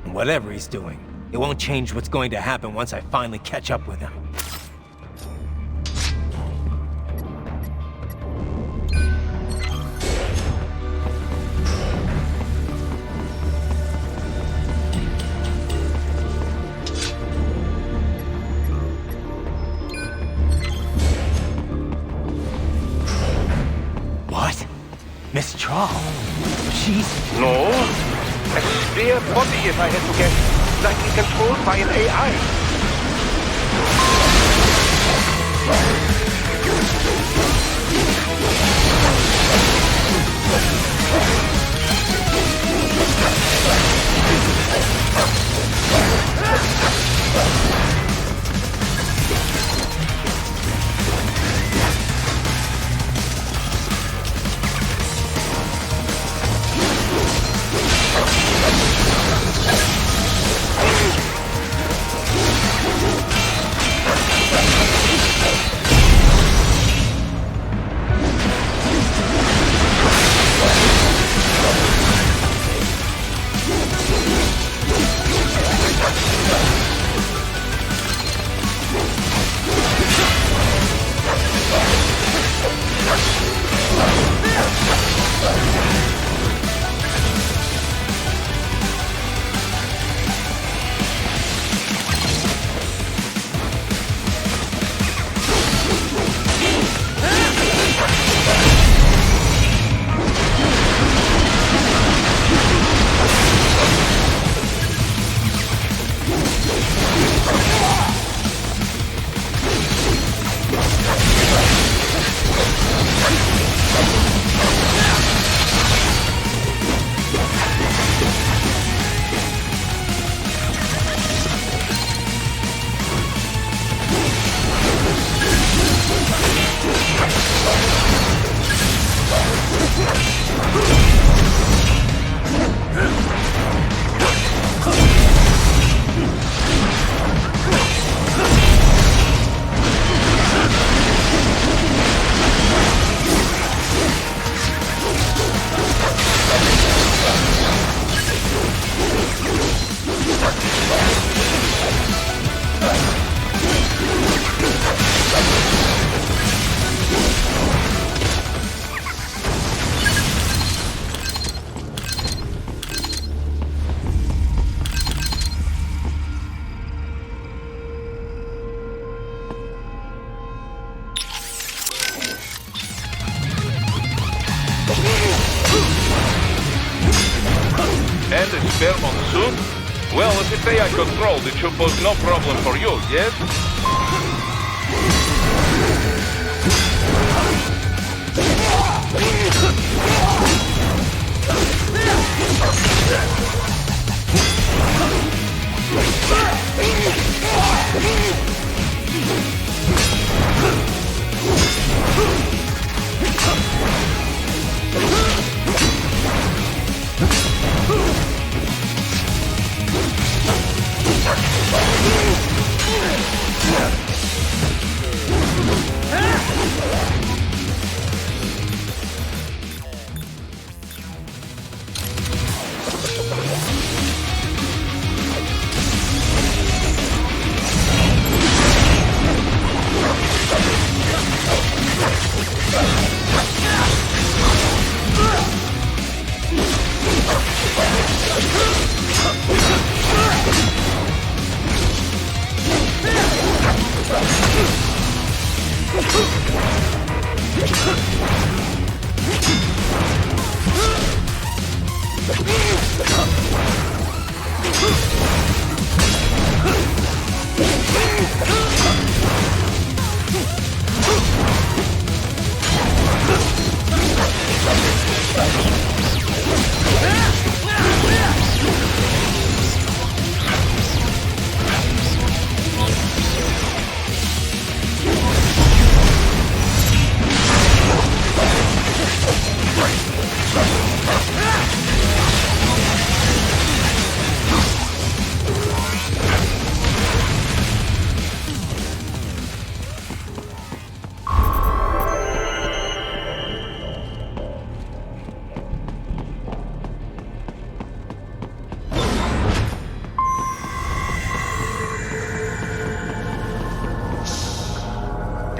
Whatever he's doing, it won't change what's going to happen once I finally catch up with him. What? Miss Trawl? She's... No. A spare body, if I had to guess. Likely controlled by an AI. And a spare monsoon? Well, if it's AI controlled, it should pose no problem for you, yes?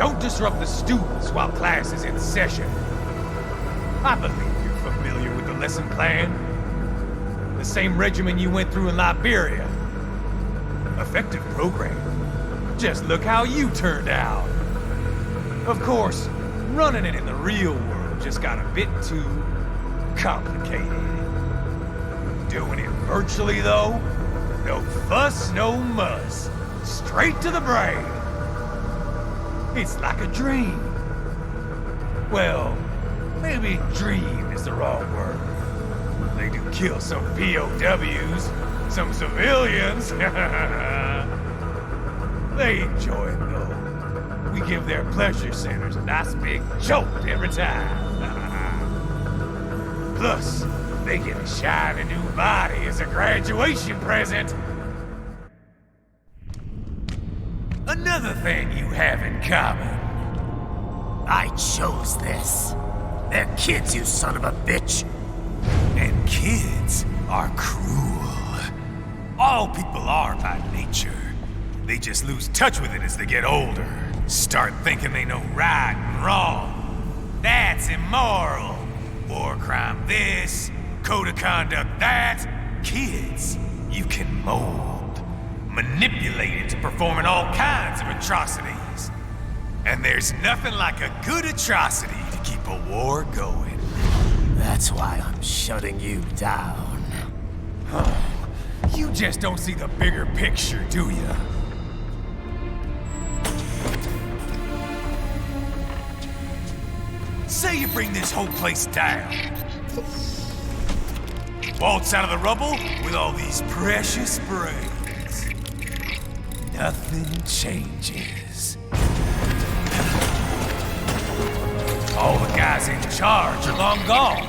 Don't disrupt the students while class is in session. I believe you're familiar with the lesson plan. The same regimen you went through in Liberia. Effective program. Just look how you turned out. Of course, running it in the real world just got a bit too complicated. Doing it virtually, though, no fuss, no muss. Straight to the brain. It's like a dream. Well, maybe dream is the wrong word. They do kill some POWs, some civilians. They enjoy it, though. We give their pleasure centers a nice big jolt every time. Plus, they get a shiny new body as a graduation present. Another thing you have in common. I chose this. They're kids, you son of a bitch. And kids are cruel. All people are by nature. They just lose touch with it as they get older. Start thinking they know right and wrong. That's immoral. War crime this, code of conduct that. Kids, you can mold, manipulate into performing all kinds of atrocities. And there's nothing like a good atrocity to keep a war going. That's why I'm shutting you down. You just don't see the bigger picture, do you? Say you bring this whole place down. Waltz out of the rubble with all these precious brains. Nothing changes. All the guys in charge are long gone.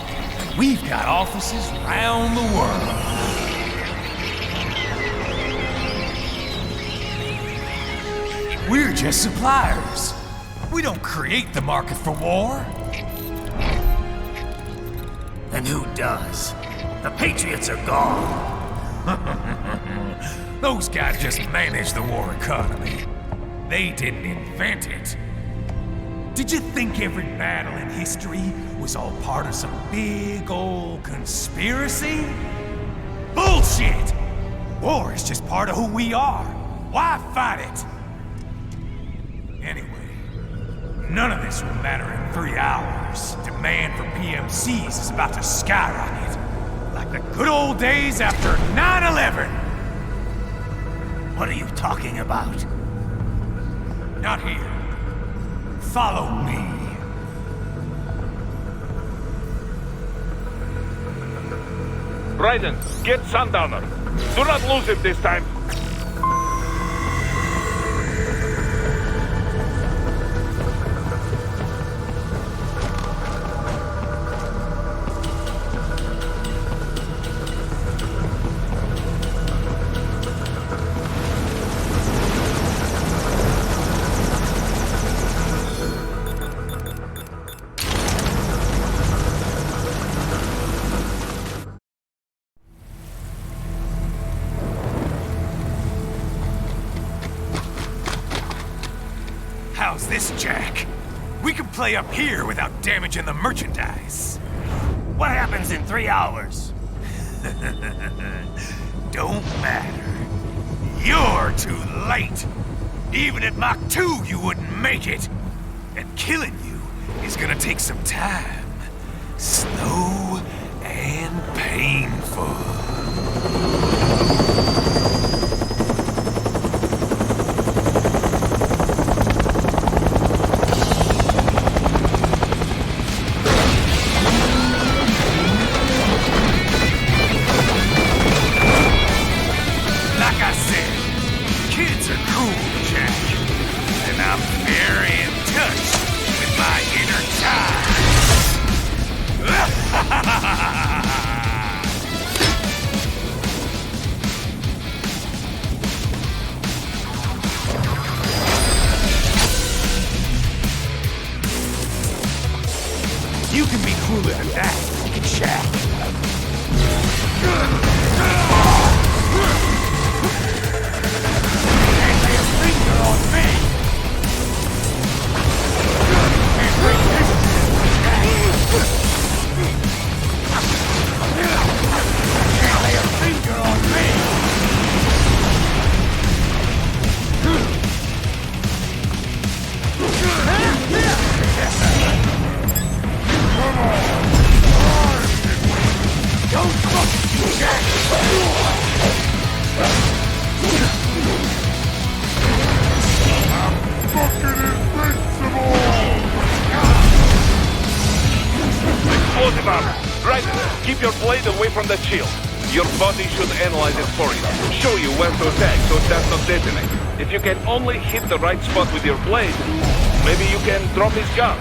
We've got offices around the world. We're just suppliers. We don't create the market for war. And who does? The Patriots are gone. Those guys just manage the war economy. They didn't invent it. Did you think every battle in history was all part of some big old conspiracy? Bullshit! War is just part of who we are. Why fight it? Anyway, none of this will matter in 3 hours. Demand for PMCs is about to skyrocket. Like the good old days after 9/11. What are you talking about? Not here. Follow me. Raiden, get Sundowner. Do not lose him this time. How's this, Jack? We can play up here without damaging the merchandise. What happens in 3 hours? Don't matter. You're too late. Even at Mach 2, you wouldn't make it. And killing you is gonna take some time. Slow and painful. You can be cooler than that, Jack. Can't lay a finger on me! Explosive armor. Right. Keep your blade away from the shield. Your body should analyze it for you. Show you where to attack so it does not detonate. If you can only hit the right spot with your blade, maybe you can drop his gun.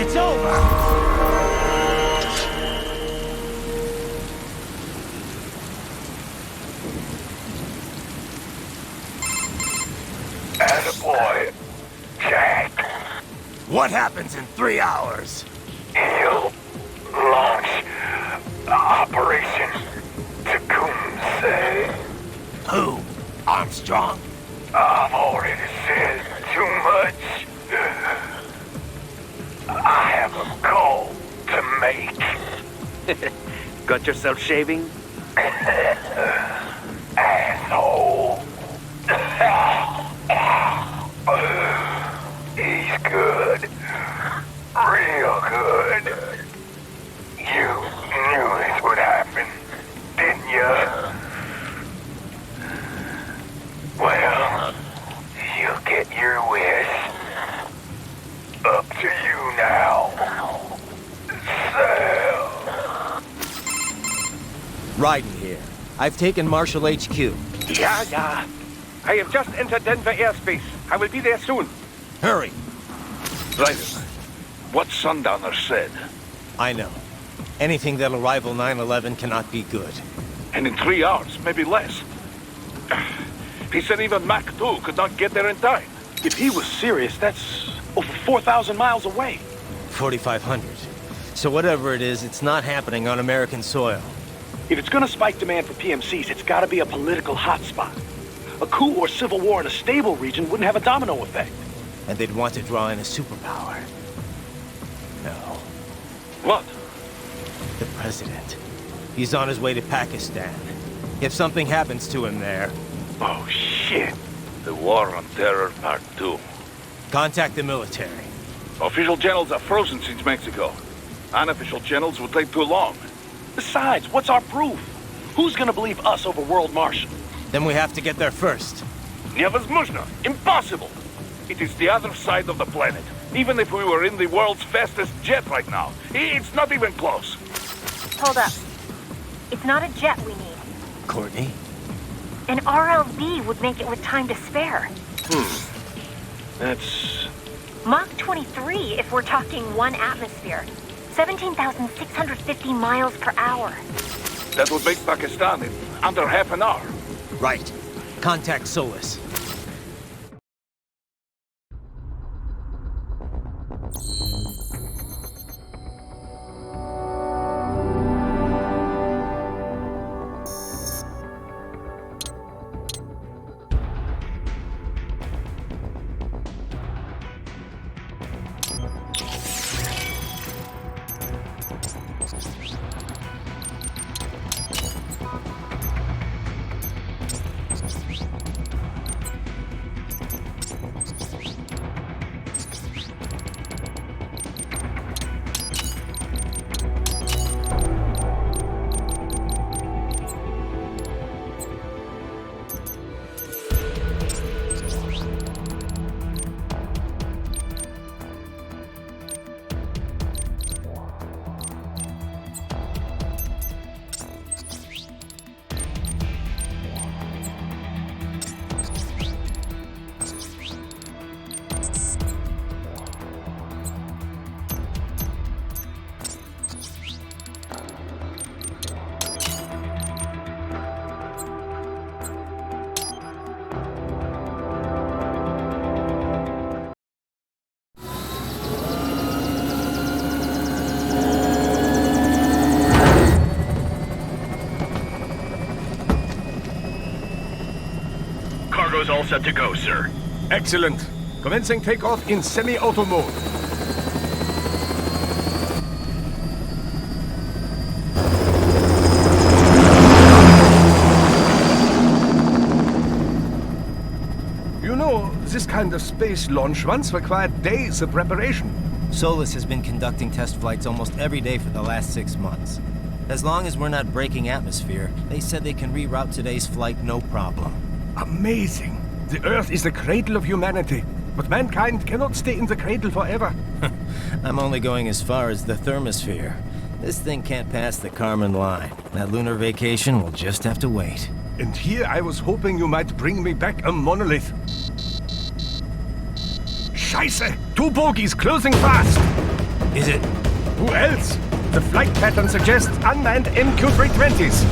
It's over! Attaboy, Jack. What happens in 3 hours? He'll launch Operation Tecumseh. Who? Armstrong? I've already said too much. I have a call to make. Got yourself shaving? Asshole. He's good. Real good. You knew this would happen, didn't you? Well, you'll get your wish. Up to you now. Sal. Raiden here. I've taken Marshall HQ. Yeah. I have just entered Denver airspace. I will be there soon. Hurry. Raiden, what Sundowner said. I know. Anything that'll rival 9/11 cannot be good. And in 3 hours, maybe less. He said even Mach 2 could not get there in time. If he was serious, that's over 4,000 miles away. 4,500. So whatever it is, it's not happening on American soil. If it's gonna spike demand for PMCs, it's gotta be a political hotspot. A coup or civil war in a stable region wouldn't have a domino effect. And they'd want to draw in a superpower. No. What? The president. He's on his way to Pakistan. If something happens to him there... Oh, shit. The War on Terror Part 2. Contact the military. Official channels are frozen since Mexico. Unofficial channels would take too long. Besides, what's our proof? Who's gonna believe us over World Marshal? Then we have to get there first. Невозможно. Impossible. It is the other side of the planet. Even if we were in the world's fastest jet right now, it's not even close. Hold up. It's not a jet we need. Courtney? An RLV would make it with time to spare. That's... Mach 23 if we're talking 1 atmosphere. 17,650 miles per hour. That would make Pakistan in under half an hour. Right. Contact Solus. Cargo's all set to go, sir. Excellent. Commencing takeoff in semi-auto mode. You know, this kind of space launch once required days of preparation. Solus has been conducting test flights almost every day for the last 6 months. As long as we're not breaking atmosphere, they said they can reroute today's flight no problem. Amazing. The Earth is the cradle of humanity, but mankind cannot stay in the cradle forever. I'm only going as far as the thermosphere. This thing can't pass the Kármán line. That lunar vacation will just have to wait. And here I was hoping you might bring me back a monolith. Scheiße! 2 bogies closing fast! Is it? Who else? The flight pattern suggests unmanned MQ-320s.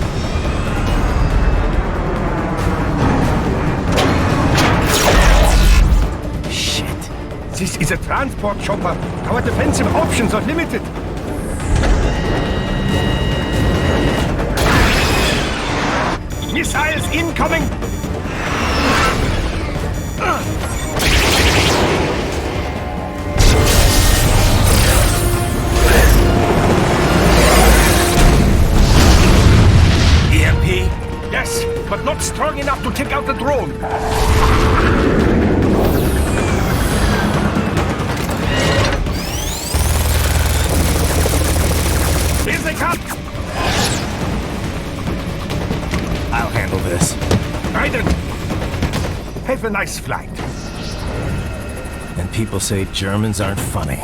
Shit. This is a transport chopper. Our defensive options are limited. Missiles incoming! EMP? Yes, but not strong enough to take out the drone. Here they come! I'll handle this. Raiden! Have a nice flight. And people say Germans aren't funny.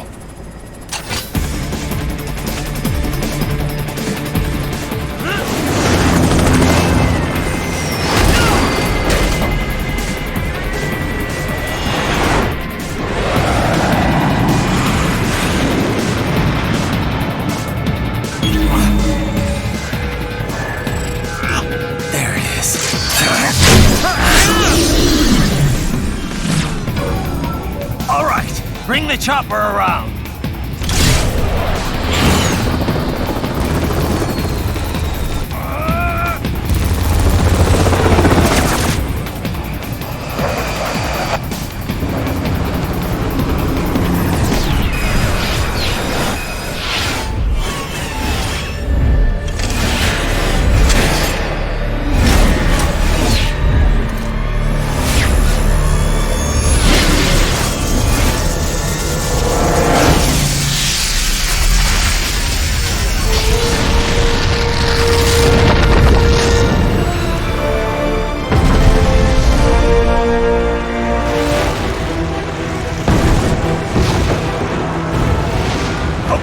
There it is. All right, bring the chopper around.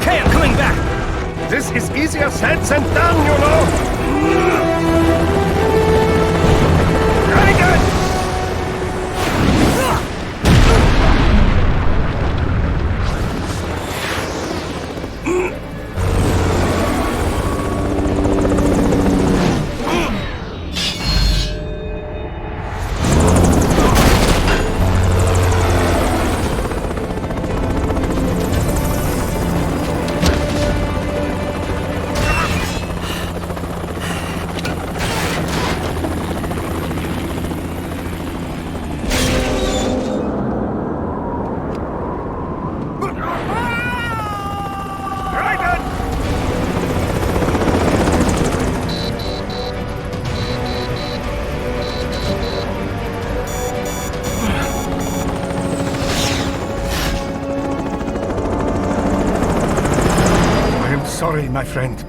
Okay, I'm coming back. This is easier said than done, you know. Raiden! Sorry, my friend.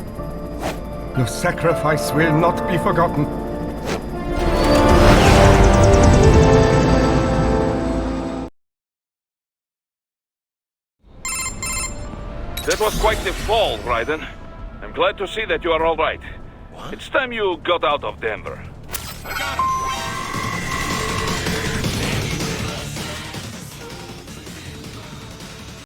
Your sacrifice will not be forgotten. That was quite the fall, Raiden. I'm glad to see that you are all right. It's time you got out of Denver. I got